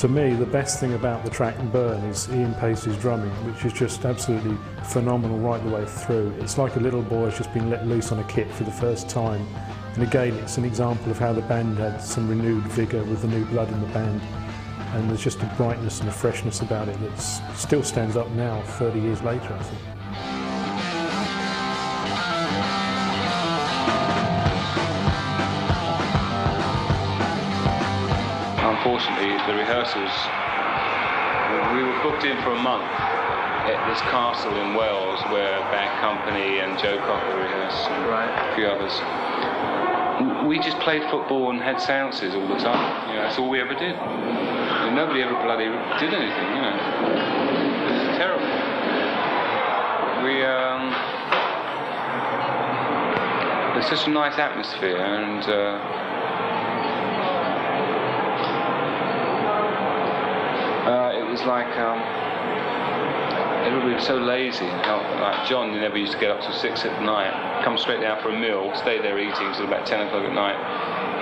To me, the best thing about the track Burn is Ian Paisley's drumming, which is just absolutely phenomenal right the way through. It's like a little boy has just been let loose on a kit for the first time, and again it's an example of how the band had some renewed vigour with the new blood in the band. And there's just a brightness and a freshness about it that still stands up now, 30 years later, I think. Unfortunately, the rehearsals, we were booked in for a month at this castle in Wales where Bad Company and Joe Cocker rehearsed and a few others. We just played football and had seances all the time. You know, that's all we ever did. And nobody ever bloody did anything, you know. It was terrible. There's such a nice atmosphere, and it was like everybody was so lazy. Like John, you never used to get up till 6 at night, come straight down for a meal, stay there eating till about 10 o'clock at night.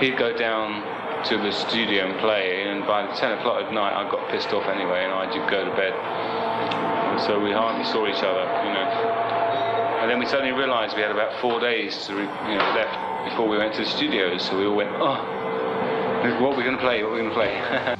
He'd go down to the studio and play, and by 10 o'clock at night I got pissed off anyway, and I'd just go to bed. And so we hardly saw each other, you know. And then we suddenly realised we had about 4 days to left before we went to the studios, so we all went, oh, what are we going to play, what are we going to play?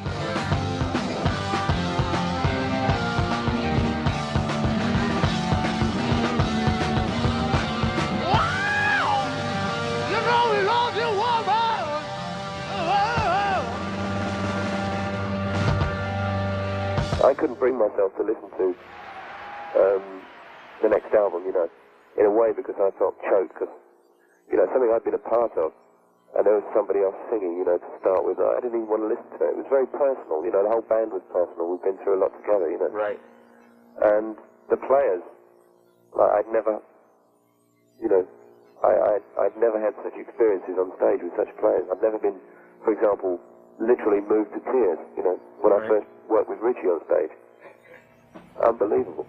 I couldn't bring myself to listen to the next album, you know, in a way, because I felt choked, because, you know, something I'd been a part of, and there was somebody else singing, you know, to start with. I didn't even want to listen to it. It was very personal, you know, the whole band was personal. We've been through a lot together, you know. Right. And the players, like, I'd never, you know, I'd never had such experiences on stage with such players. I've never been, for example, literally moved to tears, you know, when I first worked with Richie on stage. Unbelievable.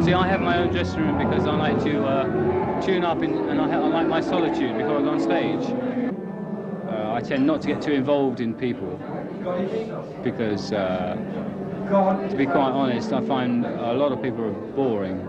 See, I have my own dressing room because I like to tune up and I like my solitude before I go on stage. I tend not to get too involved in people because, to be quite honest, I find a lot of people are boring.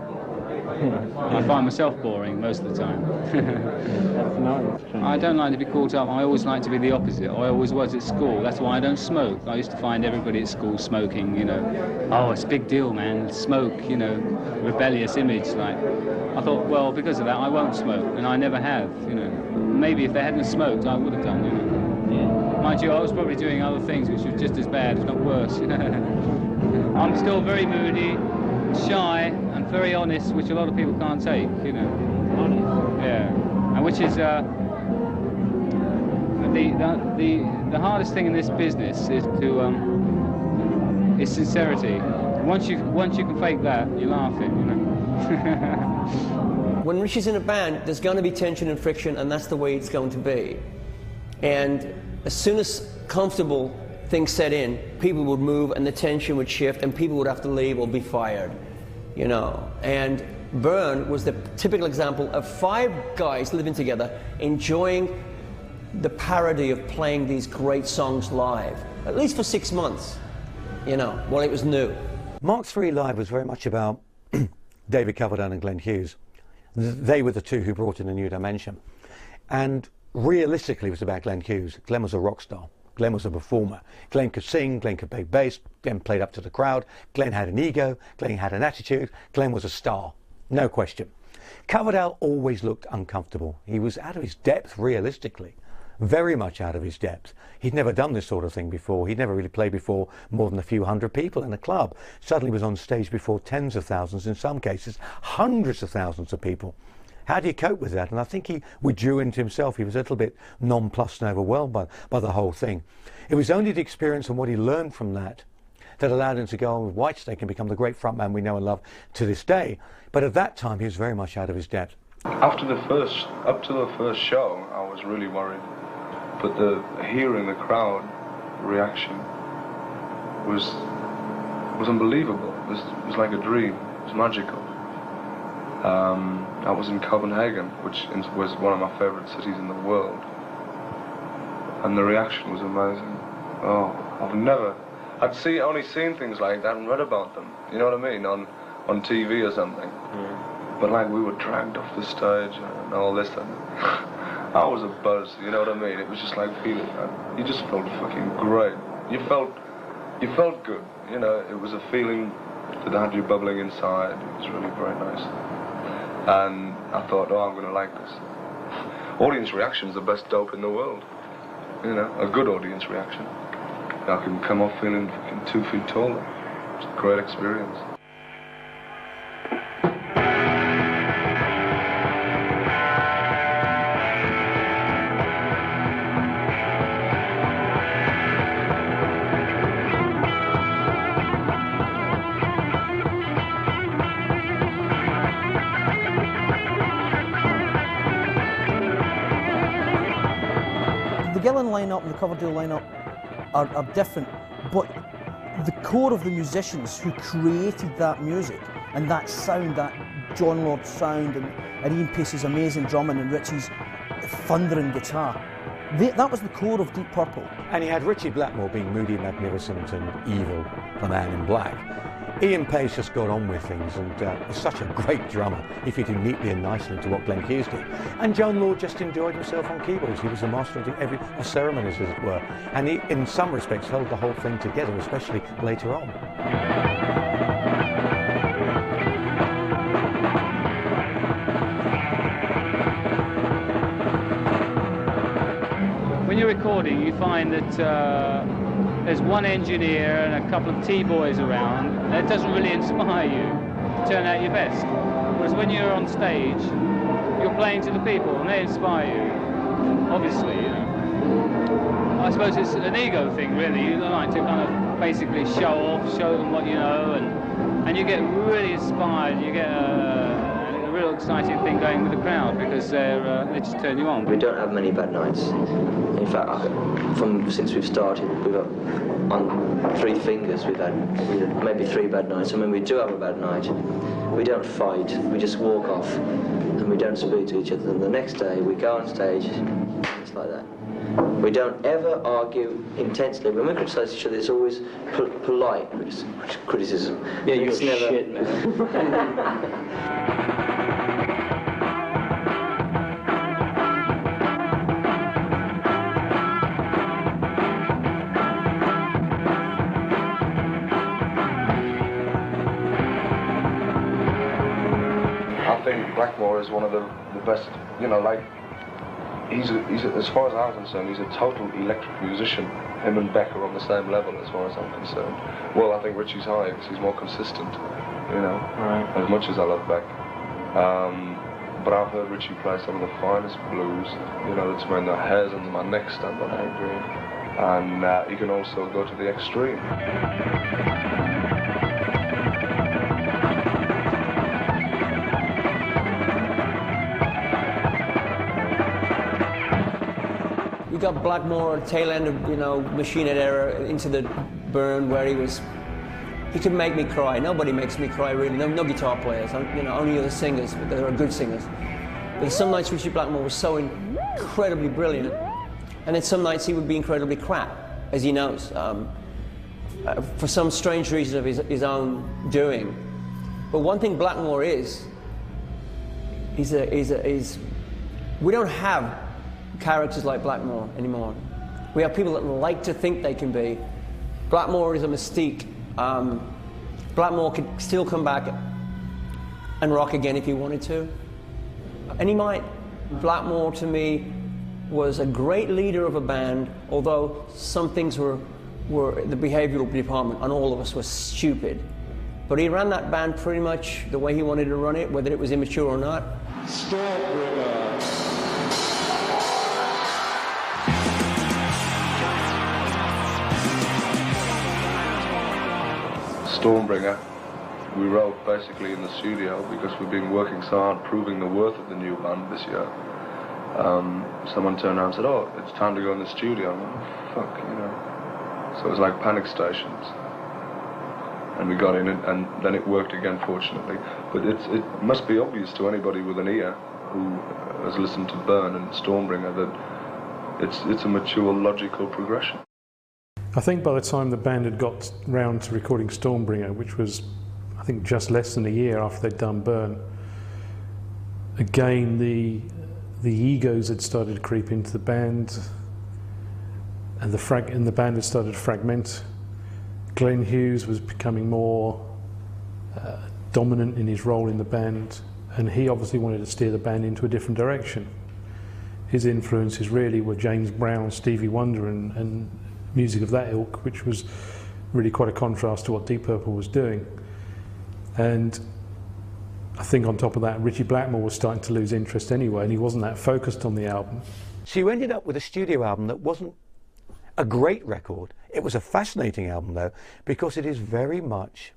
I find myself boring most of the time. That's nice. I don't like to be caught up. I always like to be the opposite. I always was at school. That's why I don't smoke. I used to find everybody at school smoking, you know. Oh, it's a big deal, man. Smoke, you know, rebellious image. Like, I thought, well, because of that, I won't smoke, and I never have, you know. Maybe if they hadn't smoked, I would have done, you know. Yeah. Mind you, I was probably doing other things which were just as bad, if not worse. I'm still very moody, shy, and very honest, which a lot of people can't take, you know. Honest? Yeah. And which is the hardest thing in this business is to is sincerity. Once you can fake that, you're laughing, you know. When Richie's in a band, there's going to be tension and friction, and that's the way it's going to be. And as soon as comfortable things set in, people would move and the tension would shift and people would have to leave or be fired, you know. And Byrne was the typical example of 5 guys living together, enjoying the parody of playing these great songs live, at least for 6 months, you know, while it was new. Mark III Live was very much about David Coverdale and Glenn Hughes. They were the two who brought in a new dimension. And realistically, it was about Glenn Hughes. Glenn was a rock star. Glenn was a performer. Glenn could sing, Glenn could play bass, Glenn played up to the crowd, Glenn had an ego, Glenn had an attitude, Glenn was a star, no question. Coverdale always looked uncomfortable. He was out of his depth, realistically, very much out of his depth. He'd never done this sort of thing before. He'd never really played before more than a few hundred people in a club. Suddenly was on stage before tens of thousands, in some cases hundreds of thousands of people. How do you cope with that? And I think he withdrew into himself. He was a little bit nonplussed and overwhelmed by the whole thing. It was only the experience and what he learned from that that allowed him to go on with Whitesnake and become the great frontman we know and love to this day. But at that time, he was very much out of his depth. Up to the first show, I was really worried. But hearing the crowd reaction was unbelievable. It was like a dream. It was magical. I was in Copenhagen, which was one of my favourite cities in the world, and the reaction was amazing. Oh, I'd only seen things like that and read about them. You know what I mean? On TV or something. But like we were dragged off the stage and all this, and I was a buzz. You know what I mean? It was just like feeling that. You just felt fucking great. You felt good. You know, it was a feeling that had you bubbling inside. It was really very nice. And I thought, oh, I'm going to like this. Audience reaction is the best dope in the world. You know, a good audience reaction. I can come off feeling fucking 2 feet taller. It's a great experience. The Gillan lineup and the Coverdale lineup are different, but the core of the musicians who created that music and that sound, that John Lord sound, and Ian Pace's amazing drumming and Richie's thundering guitar, that was the core of Deep Purple. And he had Richie Blackmore being moody, magnificent and evil, the man in black. Ian Pace just got on with things and was such a great drummer. He fitted neatly and nicely into what Glenn Hughes did. And John Lord just enjoyed himself on keyboards. He was the master of every ceremonies, as it were. And he, in some respects, held the whole thing together, especially later on. When you're recording, you find that there's one engineer and a couple of T-boys around, and it doesn't really inspire you to turn out your best. Whereas when you're on stage, you're playing to the people and they inspire you, obviously, you know. I suppose it's an ego thing, really. You like to kind of basically show them what you know, and you get really inspired. You get a real exciting thing going with the crowd because they just turn you on. We don't have many bad nights. In fact, since we've started, we've got on 3 fingers we've had maybe 3 bad nights. And when we do have a bad night, we don't fight. We just walk off, and we don't speak to each other. And the next day we go on stage. It's like that. We don't ever argue intensely. When we criticise each other, it's always polite criticism. Yeah, you're never... shit, man. I think Blackmore is one of the best, you know, like, he's as far as I'm concerned, he's a total electric musician. Him and Beck are on the same level as far as I'm concerned. Well, I think Richie's high because he's more consistent, you know, right. As much as I love Beck. But I've heard Richie play some of the finest blues, you know, that's when the hairs on my neck stand on. I agree. And he can also go to the extreme. We got Blackmore at the tail end of, you know, Machine Head era into the burn where he could make me cry. Nobody makes me cry, really. No guitar players, you know, only other singers, but there are good singers. But some nights Richie Blackmore was so incredibly brilliant, and then some nights he would be incredibly crap, as he knows, for some strange reason of his own doing. But one thing Blackmore is we don't have characters like Blackmore anymore. We have people that like to think they can be. Blackmore is a mystique. Blackmore could still come back and rock again if he wanted to. And he might. Blackmore, to me, was a great leader of a band, although some things were the behavioral department on all of us was stupid. But he ran that band pretty much the way he wanted to run it, whether it was immature or not. Stormbringer. Stormbringer, we wrote basically in the studio because we've been working so hard proving the worth of the new band this year. Someone turned around and said, oh, it's time to go in the studio. I'm like, fuck, you know. So it was like panic stations. and we got in it, and then it worked again, fortunately. But it must be obvious to anybody with an ear who has listened to Burn and Stormbringer that it's a mature, logical progression. I think by the time the band had got round to recording Stormbringer, which was, I think, just less than a year after they'd done Burn, again the egos had started to creep into the band, and the band had started to fragment. Glenn Hughes was becoming more dominant in his role in the band, and he obviously wanted to steer the band into a different direction. His influences really were James Brown, Stevie Wonder, and music of that ilk, which was really quite a contrast to what Deep Purple was doing. And I think on top of that, Ritchie Blackmore was starting to lose interest anyway, and he wasn't that focused on the album. So you ended up with a studio album that wasn't a great record. It was a fascinating album, though, because it is very much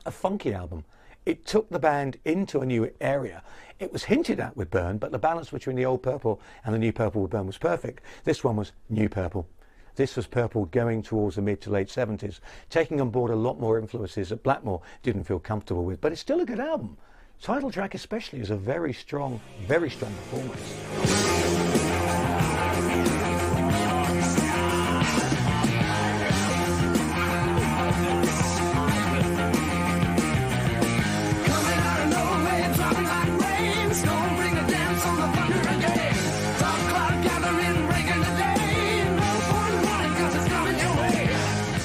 a funky album. It took the band into a new area. It was hinted at with Burn, but the balance between the old Purple and the new Purple with Burn was perfect. This one was new Purple. This was Purple going towards the mid to late 70s, taking on board a lot more influences that Blackmore didn't feel comfortable with, but it's still a good album. Title track especially is a very strong performance.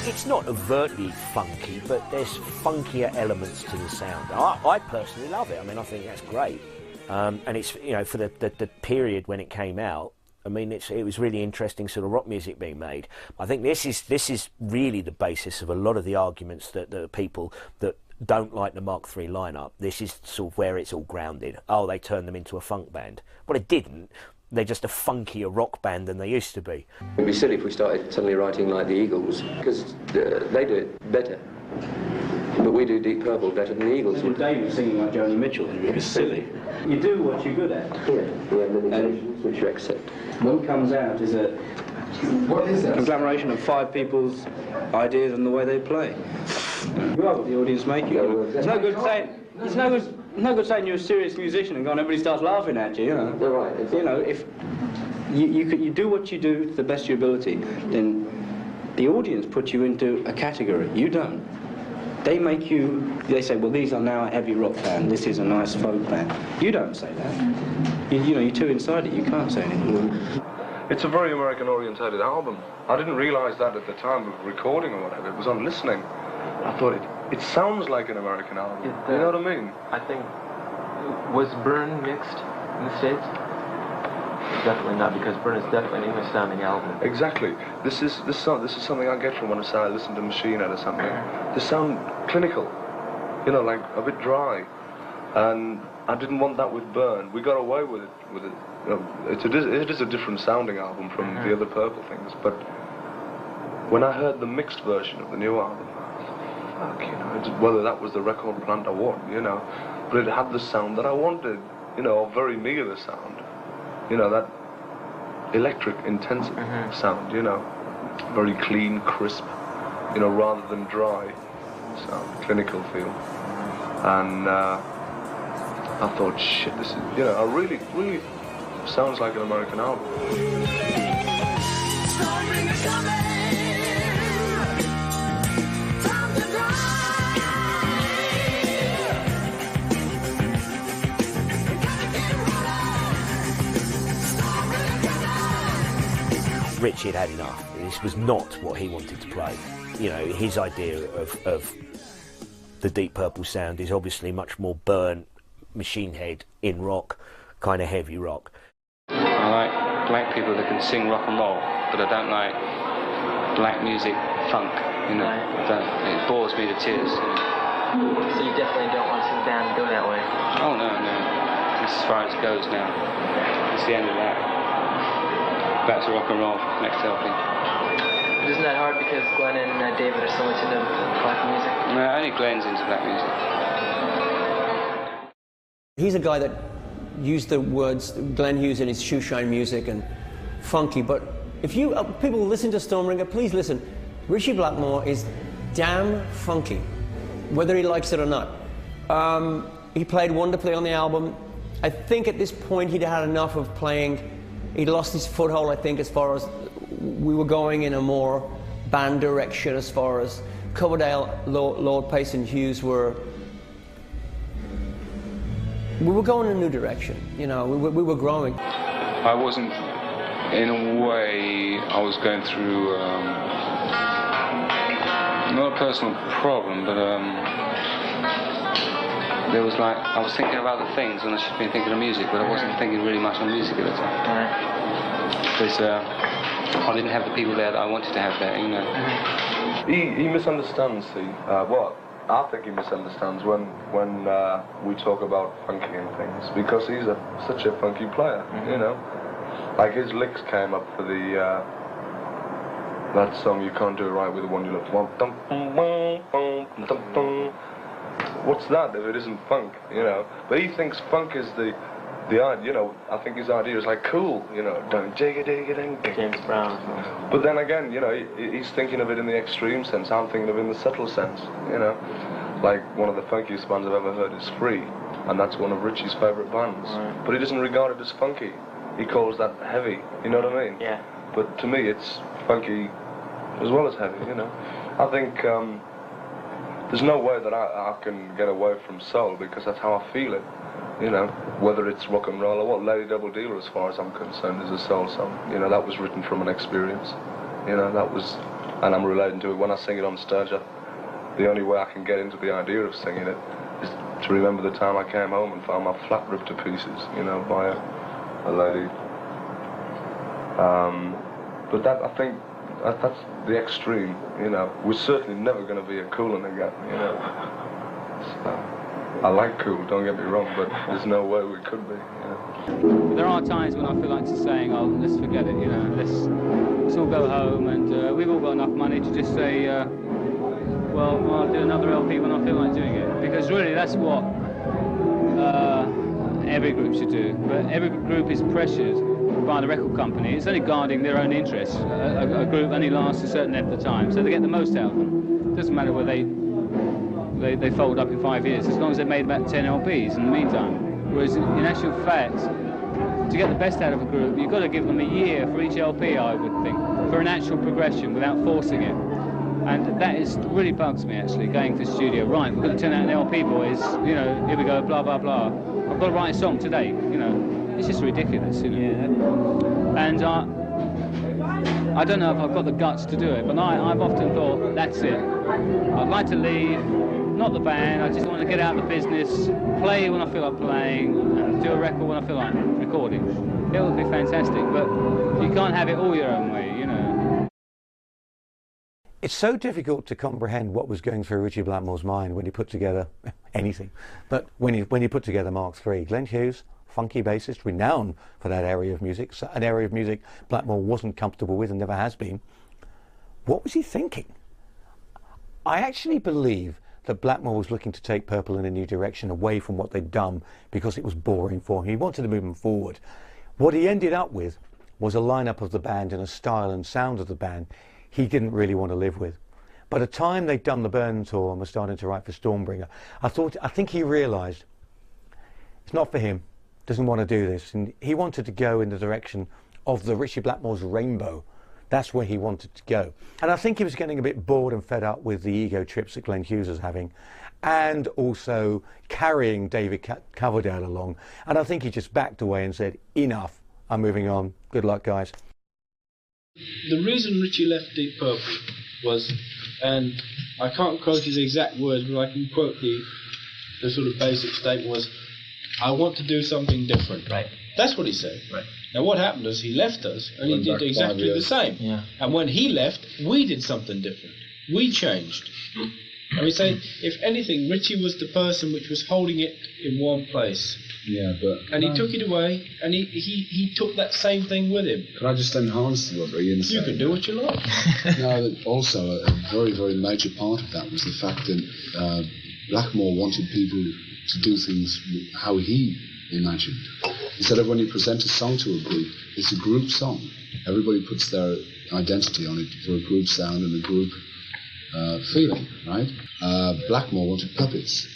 It's not overtly funky, but there's funkier elements to the sound. I personally love it. I mean, I think that's great. And it's, you know, for the period when it came out, I mean, it was really interesting sort of rock music being made. I think this is really the basis of a lot of the arguments that the people that don't like the Mark III lineup. This is sort of where it's all grounded. Oh, they turned them into a funk band. Well, it didn't. They're just a funkier rock band than they used to be. It'd be silly if we started suddenly writing like the Eagles, because they do it better. But we do Deep Purple better than the Eagles. When Dave was singing like Joni Mitchell, it's silly. You do what you're good at. Yeah, we have limitations which you accept. What comes out is a conglomeration of 5 people's ideas and the way they play. You are what the audience make you. It's no good saying. It's no good saying you're a serious musician and everybody starts laughing at you. You know. They're right. Exactly. You know, if you do what you do to the best of your ability, then the audience puts you into a category. You don't. They make you. They say, well, these are now a heavy rock band. This is a nice folk band. You don't say that. You know, you're too inside it. You can't say anything. It's a very American-orientated album. I didn't realise that at the time of recording or whatever. It was on listening. I thought it sounds like an American album. You know what I mean? I think, was Burn mixed in the States? Definitely not, because Burn is definitely an English-sounding album. Exactly. This is something I get from when I listen to Machine Head or something. They sound clinical, you know, like a bit dry, and I didn't want that with Burn. We got away with it. You know, it is a different sounding album from the other Purple things, but when I heard the mixed version of the new album, you know, whether that was the record plant or what, you know, but it had the sound that I wanted, you know, very me of the sound, you know, that electric intensive sound, you know, very clean, crisp, you know, rather than dry sound, clinical feel, and I thought, shit, this is, you know, I really sounds like an American album. Ritchie had enough. This was not what he wanted to play. You know, his idea of the Deep Purple sound is obviously much more Burn, Machine Head, in rock, kind of heavy rock. I like black people that can sing rock and roll, but I don't like black music, funk, you know. It bores me to tears. So you definitely don't want to sit down and go that way? Oh, no. This is as far as it goes now. It's the end of that. Back to rock and roll, next LP. Isn't that hard because Glenn and David are so much into black music? No, only Glenn's into black music. He's a guy that used the words, Glenn Hughes in his shoeshine music and funky, but if you people listen to Stormbringer, please listen. Ritchie Blackmore is damn funky. whether he likes it or not. He played wonderfully on the album. I think at this point he'd had enough of playing. He'd lost his foothold, I think, as far as we were going in a more band direction, as far as Coverdale, Lord Pace and Hughes were. We were going in a new direction, you know, we were growing. I wasn't, in a way, I was going through, not a personal problem, but there was like, I was thinking of other things and I should have been thinking of music, but I wasn't thinking really much on music at the time. Because I didn't have the people there that I wanted to have there, you know. He misunderstands, what? I think he misunderstands when we talk about funky and things, because he's such a funky player, you know. Like his licks came up for the that song "You Can't Do It Right with the One You Love." What's that if it isn't funk, you know? But he thinks funk is the you know. I think his idea is like cool, you know. Don't dig it, James Brown. But then again, you know, he's thinking of it in the extreme sense. I'm thinking of it in the subtle sense, you know. Like one of the funkiest bands I've ever heard is Free, and that's one of Richie's favourite bands. Right. But he doesn't regard it as funky. He calls that heavy. You know what I mean? Yeah. But to me, it's funky as well as heavy. You know. I think there's no way that I can get away from soul, because that's how I feel it. You know, whether it's rock and roll or what. Lady Double Dealer, as far as I'm concerned, is a soul song. You know, that was written from an experience. You know, that was, and I'm relating to it. When I sing it on stage, the only way I can get into the idea of singing it is to remember the time I came home and found my flat ripped to pieces, you know, by a lady. But that, I think, that's the extreme, you know. We're certainly never going to be a Coolin again, you know. So, I like Cool, don't get me wrong, but there's no way we could be, you know. There are times when I feel like just saying, oh, let's forget it, you know, let's all go home, and we've all got enough money to just say, well, I'll do another LP when I feel like doing it. Because really, that's what every group should do. But every group is pressured by the record company. It's only guarding their own interests. A group only lasts a certain length of time, so they get the most out of them. It doesn't matter whether they fold up in 5 years, as long as they've made about 10 LPs in the meantime. Whereas in actual fact, to get the best out of a group, you've got to give them a year for each LP, I would think, for an actual progression without forcing it. And that really bugs me, actually, going to the studio. Right, we're going to turn out an LP, boys. You know, here we go, blah, blah, blah. I've got to write a song today, you know. It's just ridiculous, you know. Yeah. And I don't know if I've got the guts to do it, but I've often thought, that's it. I'd like to leave, not the band, I just want to get out of the business, play when I feel like playing, and do a record when I feel like recording. It would be fantastic, but you can't have it all your own way, you know. It's so difficult to comprehend what was going through Richie Blackmore's mind when he put together anything. But when he put together Mark III, Glenn Hughes, funky bassist, renowned for that area of music, an area of music Blackmore wasn't comfortable with and never has been. What was he thinking? I actually believe that Blackmore was looking to take Purple in a new direction, away from what they'd done, because it was boring for him. He wanted to move them forward. What he ended up with was a lineup of the band and a style and sound of the band he didn't really want to live with. By the time they'd done the Burn tour and were starting to write for Stormbringer, I think he realised it's not for him, doesn't want to do this, and he wanted to go in the direction of the Richie Blackmore's Rainbow. That's where he wanted to go. And I think he was getting a bit bored and fed up with the ego trips that Glenn Hughes was having, and also carrying David Coverdale along. And I think he just backed away and said, enough, I'm moving on, good luck guys. The reason Richie left Deep Purple was, and I can't quote his exact words, but I can quote the sort of basic statement was, I want to do something different. Right. That's what he said. Right. Now what happened is he left us and he did exactly the same. Yeah. And when he left, we did something different. We changed. And we say, if anything, Richie was the person which was holding it in one place. Yeah, but... And he took it away, and he took that same thing with him. Could I just enhance what Ian said? You can do what you like. No, also, a very, very major part of that was the fact that Blackmore wanted people to do things how he imagined. Instead of when you present a song to a group, it's a group song. Everybody puts their identity on it for a group sound and a group feeling, right? Blackmore wanted puppets,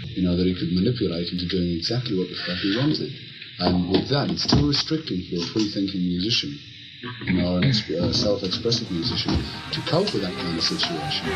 you know, that he could manipulate into doing exactly what the fuck he wanted. And with that, it's still restricting for a free-thinking musician, you know, or a self-expressive musician, to cope with that kind of situation.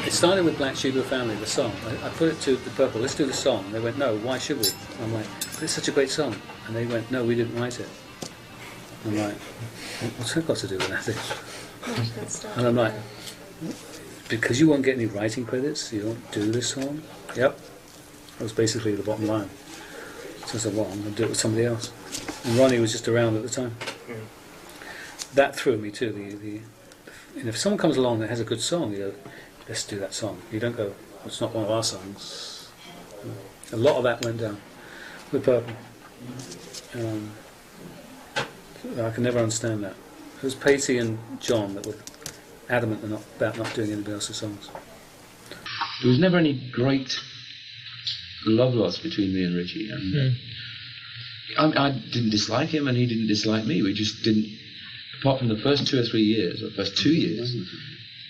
Started with Black Sheep of the Family, the song. I put it to the Purple, let's do the song. And they went, no, why should we? I'm like, but it's such a great song. And they went, no, we didn't write it. I'm like, what's that got to do with that? And I'm like, because you won't get any writing credits, you don't do this song? Yep. That was basically the bottom line. So I said, well, I'm going to do it with somebody else. And Ronnie was just around at the time. That threw me too. And if someone comes along that has a good song, you go, let's do that song. You don't go, well, it's not one of our songs. A lot of that went down with Purple. I can never understand that. It was Patey and John that were adamant about not doing anybody else's songs. There was never any great love lost between me and Richie. And I didn't dislike him and he didn't dislike me. We just didn't, apart from the first 2 or 3 years, or first 2 years,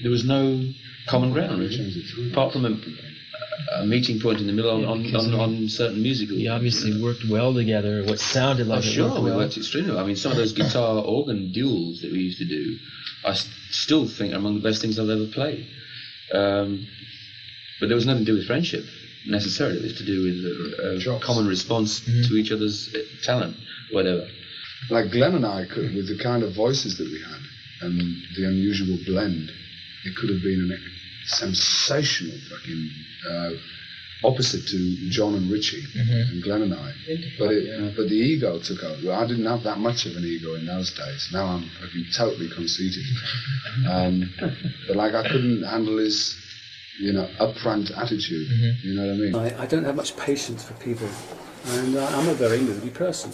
there was no common ground, really. Apart from a meeting point in the middle on certain musical. You obviously worked well together. What sounded like sure, we worked extremely well. I mean, some of those guitar organ duels that we used to do, I still think are among the best things I've ever played. But there was nothing to do with friendship necessarily. It was to do with a common response to each other's talent, whatever. Like Glenn and I, with the kind of voices that we had and the unusual blend, it could have been a sensational fucking opposite to John and Richie and Glenn and I. But the ego took over. I didn't have that much of an ego in those days. Now I'm fucking totally conceited. But like I couldn't handle his, you know, upfront attitude. You know what I mean? I don't have much patience for people, and I'm a very moody person.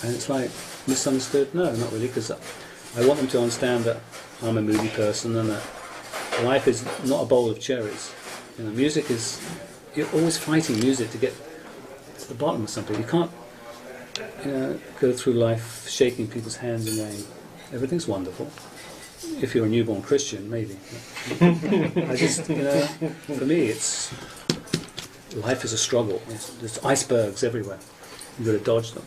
And it's like misunderstood. No, not really, because I want them to understand that I'm a moody person and that life is not a bowl of cherries. You know, music is, you're always fighting music to get to the bottom of something. You can't, you know, go through life shaking people's hands and going, everything's wonderful. If you're a newborn Christian, maybe. I just, you know, for me, it's, life is a struggle. There's icebergs everywhere. You've got to dodge them.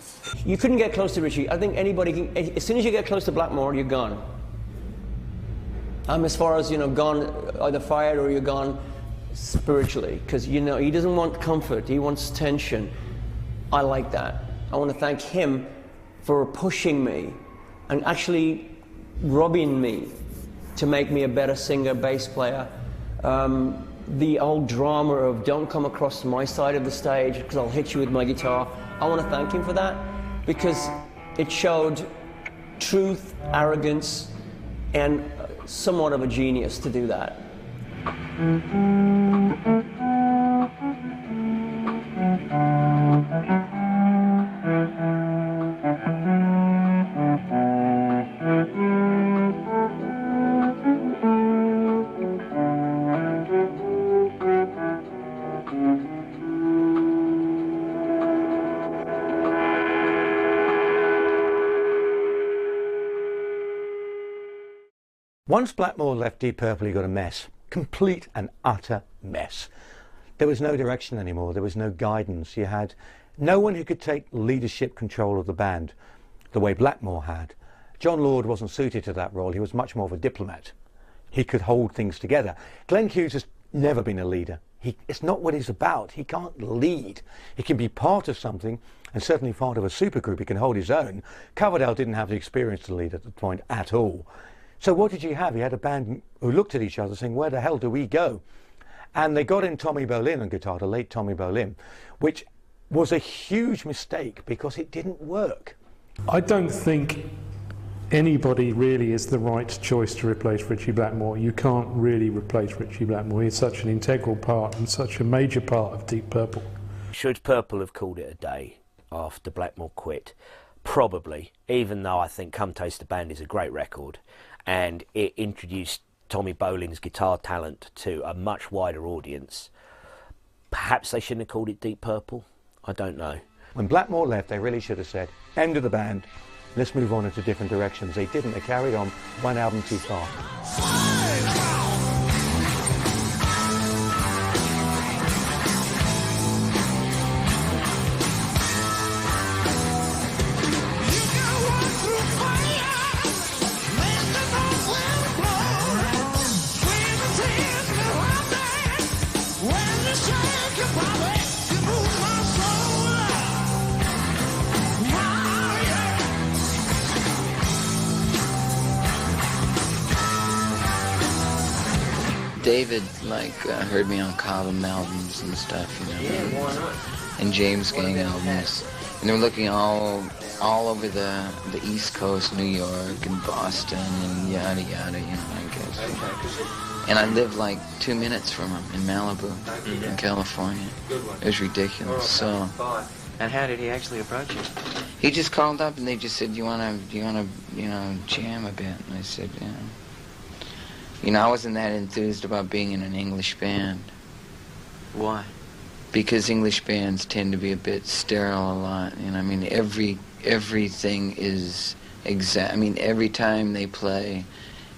You couldn't get close to Richie. I think anybody can, as soon as you get close to Blackmore, you're gone. As far as, you know, gone, either fired or you're gone spiritually, because, you know, he doesn't want comfort, he wants tension. I like that. I want to thank him for pushing me and actually robbing me to make me a better singer, bass player. The old drama of don't come across my side of the stage because I'll hit you with my guitar. I want to thank him for that because it showed truth, arrogance, and somewhat of a genius to do that. Once Blackmore left Deep Purple, he got a mess. Complete and utter mess. There was no direction anymore. There was no guidance. You had no one who could take leadership control of the band the way Blackmore had. John Lord wasn't suited to that role. He was much more of a diplomat. He could hold things together. Glenn Hughes has never been a leader. It's not what he's about. He can't lead. He can be part of something, and certainly part of a supergroup. He can hold his own. Coverdale didn't have the experience to lead at the point at all. So what did you have? You had a band who looked at each other saying, where the hell do we go? And they got in Tommy Bolin on guitar, the late Tommy Bolin, which was a huge mistake because it didn't work. I don't think anybody really is the right choice to replace Ritchie Blackmore. You can't really replace Ritchie Blackmore. He's such an integral part and such a major part of Deep Purple. Should Purple have called it a day after Blackmore quit? Probably, even though I think Come Taste the Band is a great record and it introduced Tommy Bolin's guitar talent to a much wider audience. Perhaps they shouldn't have called it Deep Purple. I don't know. When Blackmore left, they really should have said, end of the band, let's move on into different directions. They didn't. They carried on one album too far. David, heard me on Cobham albums and stuff, you know. Yeah, why not? And James Gang albums. And they were looking all over the East Coast, New York and Boston and yada yada, you know, I guess. And I lived 2 minutes from him in Malibu, in California. It was ridiculous. So. And how did he actually approach you? He just called up and they just said, you wanna, jam a bit? And I said, yeah. You know, I wasn't that enthused about being in an English band. Why? Because English bands tend to be a bit sterile a lot. You know, I mean, everything is exact. I mean, every time they play,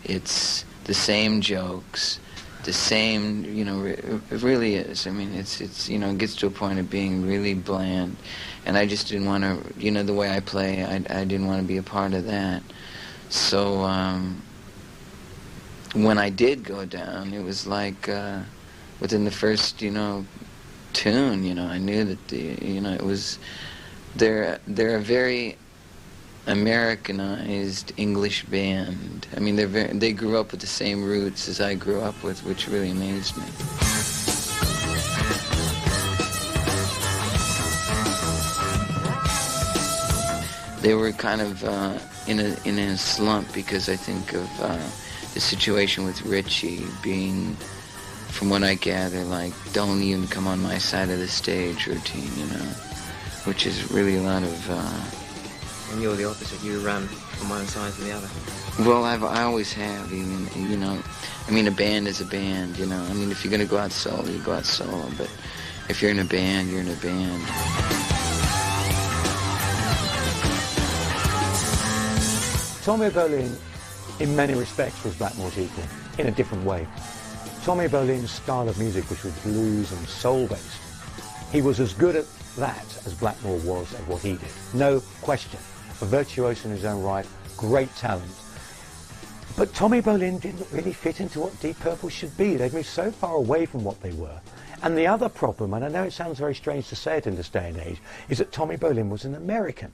it's the same jokes, the same. You know, it really is. I mean, it's it gets to a point of being really bland, and I just didn't want to. You know, the way I play, I didn't want to be a part of that. So. When I did go down, it was within the first, tune, I knew that it was, they're a very Americanized English band. I mean, they grew up with the same roots as I grew up with, which really amazed me. They were kind of in a slump because I think of the situation with Ritchie being, from what I gather, don't even come on my side of the stage routine, which is really a lot of... And you're the opposite, you run from one side to the other. Well, I always have, even, I mean, a band is a band, I mean, if you're going to go out solo, you go out solo, but if you're in a band, you're in a band. Tommy Bolin, in many respects, was Blackmore's equal, in a different way. Tommy Bolin's style of music, which was blues and soul-based, he was as good at that as Blackmore was at what he did. No question. A virtuoso in his own right, great talent. But Tommy Bolin didn't really fit into what Deep Purple should be. They'd moved so far away from what they were. And the other problem, and I know it sounds very strange to say it in this day and age, is that Tommy Bolin was an American.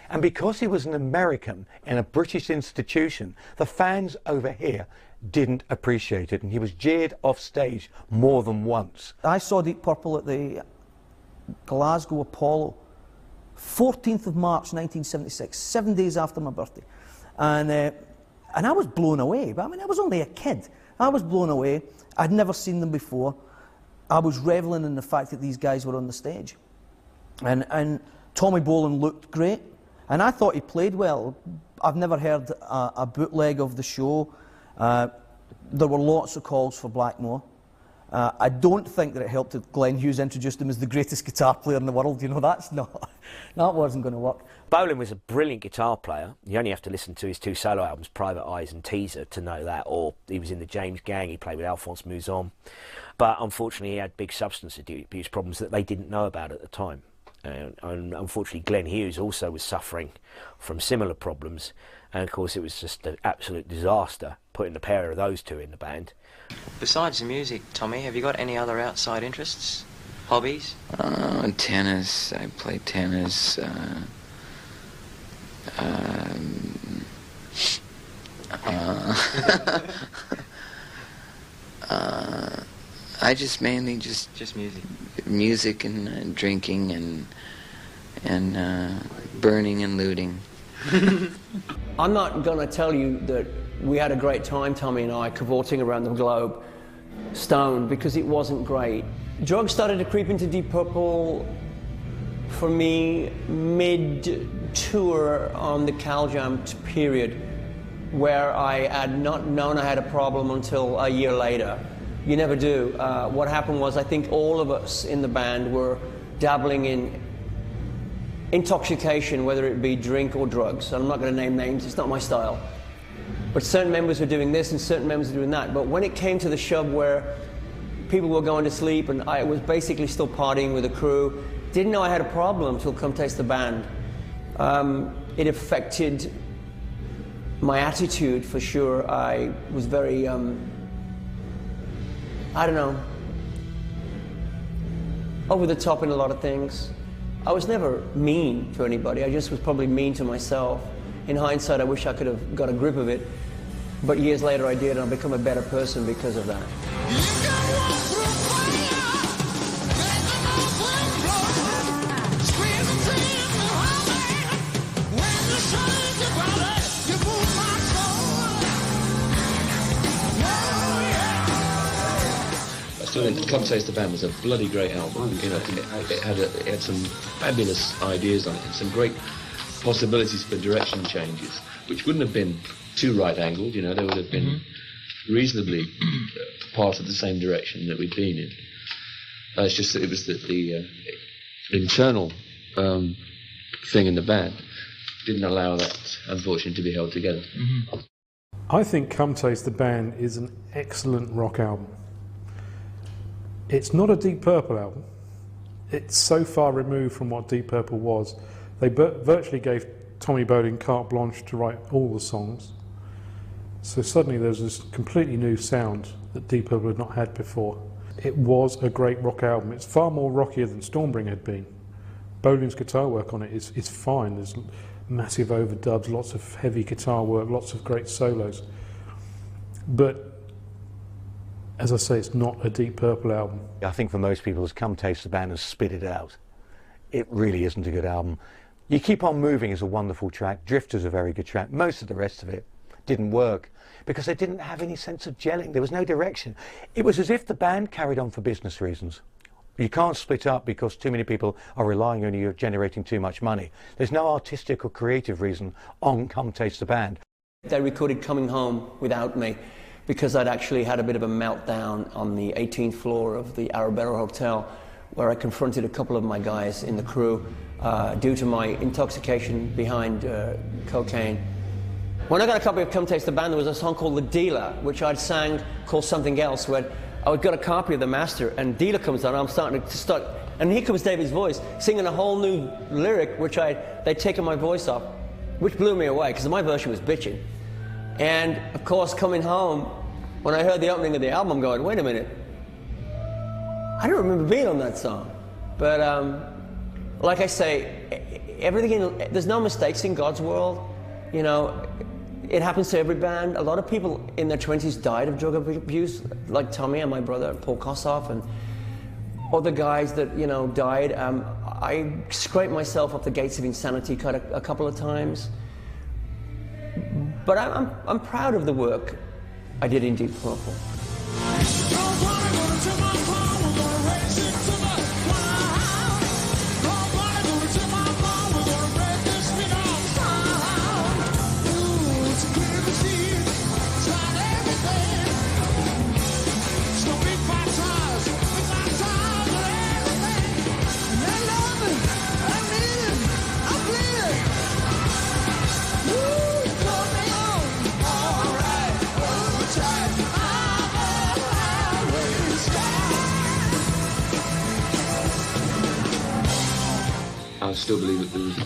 And because he was an American in a British institution, the fans over here didn't appreciate it, and he was jeered off stage more than once. I saw Deep Purple at the Glasgow Apollo, 14th of March 1976, 7 days after my birthday. And I was blown away, but I mean, I was only a kid. I was blown away. I'd never seen them before. I was reveling in the fact that these guys were on the stage. And Tommy Bolin looked great. And I thought he played well. I've never heard a bootleg of the show. There were lots of calls for Blackmore. I don't think that it helped that Glenn Hughes introduced him as the greatest guitar player in the world. That wasn't going to work. Bolin was a brilliant guitar player. You only have to listen to his two solo albums, Private Eyes and Teaser, to know that. Or he was in the James Gang, he played with Alphonse Mouzon. But unfortunately he had big substance abuse problems that they didn't know about at the time. And unfortunately Glenn Hughes also was suffering from similar problems, and of course it was just an absolute disaster putting the pair of those two in the band. Besides the music, Tommy, have you got any other outside interests? Hobbies? Tennis. I play tennis. I just mainly just music. Music and drinking and burning and looting. I'm not going to tell you that we had a great time, Tommy and I, cavorting around the globe, stoned, because it wasn't great. Drugs started to creep into Deep Purple for me mid-tour on the Cal Jam period, where I had not known I had a problem until a year later. You never do. What happened was, I think all of us in the band were dabbling in intoxication, whether it be drink or drugs. I'm not going to name names, it's not my style. But certain members were doing this and certain members were doing that. But when it came to the shove where people were going to sleep and I was basically still partying with the crew, didn't know I had a problem until Come Taste the Band. It affected my attitude for sure. I was very, I don't know, over the top in a lot of things. I was never mean to anybody. I just was probably mean to myself. In hindsight, I wish I could have got a grip of it. But years later I did, and I've become a better person because of that. Come Taste the Band was a bloody great album. You know, it had some fabulous ideas on it and some great possibilities for direction changes, which wouldn't have been too right-angled. You know, they would have been reasonably part of the same direction that we'd been in. It's just that it was the internal thing in the band didn't allow that, unfortunately, to be held together. I think Come Taste the Band is an excellent rock album. It's not a Deep Purple album. It's so far removed from what Deep Purple was. They virtually gave Tommy Bolin carte blanche to write all the songs. So suddenly there's this completely new sound that Deep Purple had not had before. It was a great rock album. It's far more rockier than Stormbringer had been. Bolin's guitar work on it is fine. There's massive overdubs, lots of heavy guitar work, lots of great solos. But as I say, it's not a Deep Purple album. I think for most people, it's Come Taste the Band and spit it out. It really isn't a good album. You Keep On Moving is a wonderful track. Drifter's a very good track. Most of the rest of it didn't work because they didn't have any sense of gelling. There was no direction. It was as if the band carried on for business reasons. You can't split up because too many people are relying on you generating too much money. There's no artistic or creative reason on Come Taste the Band. They recorded Coming Home without me, because I'd actually had a bit of a meltdown on the 18th floor of the Arabella Hotel, where I confronted a couple of my guys in the crew due to my intoxication behind cocaine. When I got a copy of Come Taste the Band, there was a song called The Dealer, which I'd sang called Something Else, where I got a copy of the master, and Dealer comes on, I'm starting to start, and here comes David's voice, singing a whole new lyric, which they'd taken my voice off, which blew me away, because my version was bitching. And, of course, coming home, when I heard the opening of the album, I'm going, wait a minute, I don't remember being on that song. But, like I say, there's no mistakes in God's world. You know, it happens to every band. A lot of people in their 20s died of drug abuse, like Tommy and my brother, Paul Kossoff, and other guys that, you know, died. I scraped myself off the gates of insanity quite a couple of times. But I'm proud of the work I did in Deep Purple. I still believe that there was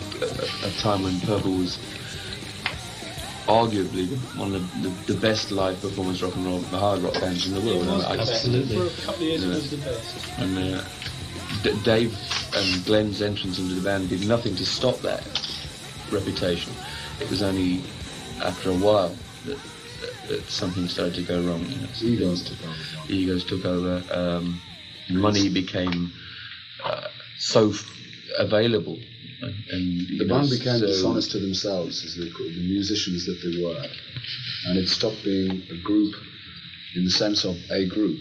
a time when Purple was arguably one of the best live performance rock and roll, the hard rock bands in the world. Absolutely. For a couple of years it was the best. And Dave and Glenn's entrance into the band did nothing to stop that reputation. It was only after a while that something started to go wrong. You know, egos took over. Money became so available And the band became dishonest to themselves as the musicians that they were, and it stopped being a group in the sense of a group.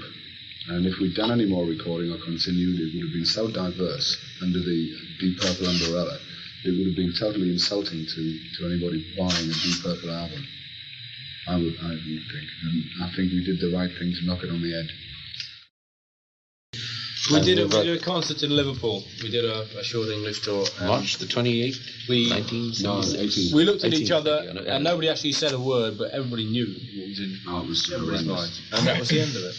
And if we'd done any more recording or continued, it would have been so diverse under the Deep Purple umbrella, it would have been totally insulting to anybody buying a Deep Purple album. I would think. And I think we did the right thing to knock it on the head. We did a concert in Liverpool. We did a short English tour. March the 28th, 1976. We looked at each other, and nobody actually said a word, but everybody knew what was in everybody's mind. And that was the end of it.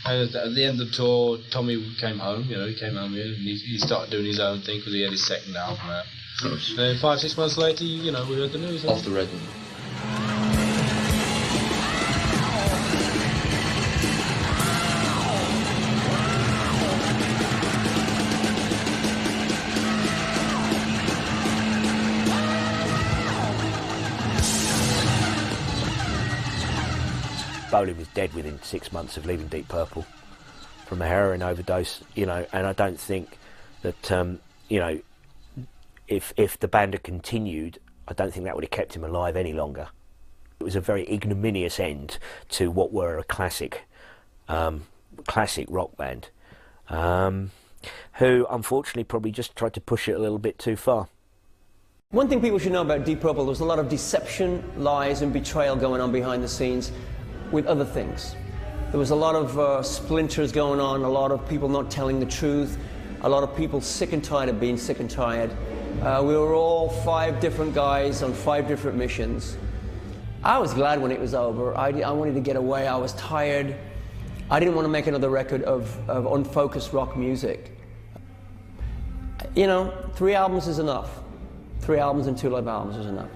And at the end of the tour, Tommy came home. He came home here, and he started doing his own thing because he had his second album out. And then 5-6 months later, we heard the news. Off the record. Bowley was dead within 6 months of leaving Deep Purple from a heroin overdose, and I don't think that, if the band had continued, I don't think that would have kept him alive any longer. It was a very ignominious end to what were a classic rock band, who unfortunately probably just tried to push it a little bit too far. One thing people should know about Deep Purple, there was a lot of deception, lies and betrayal going on behind the scenes with other things. There was a lot of splinters going on, a lot of people not telling the truth, a lot of people sick and tired of being sick and tired. We were all 5 different guys on 5 different missions. I was glad when it was over. I wanted to get away. I was tired. I didn't want to make another record of unfocused rock music. 3 albums is enough. 3 albums and 2 live albums is enough.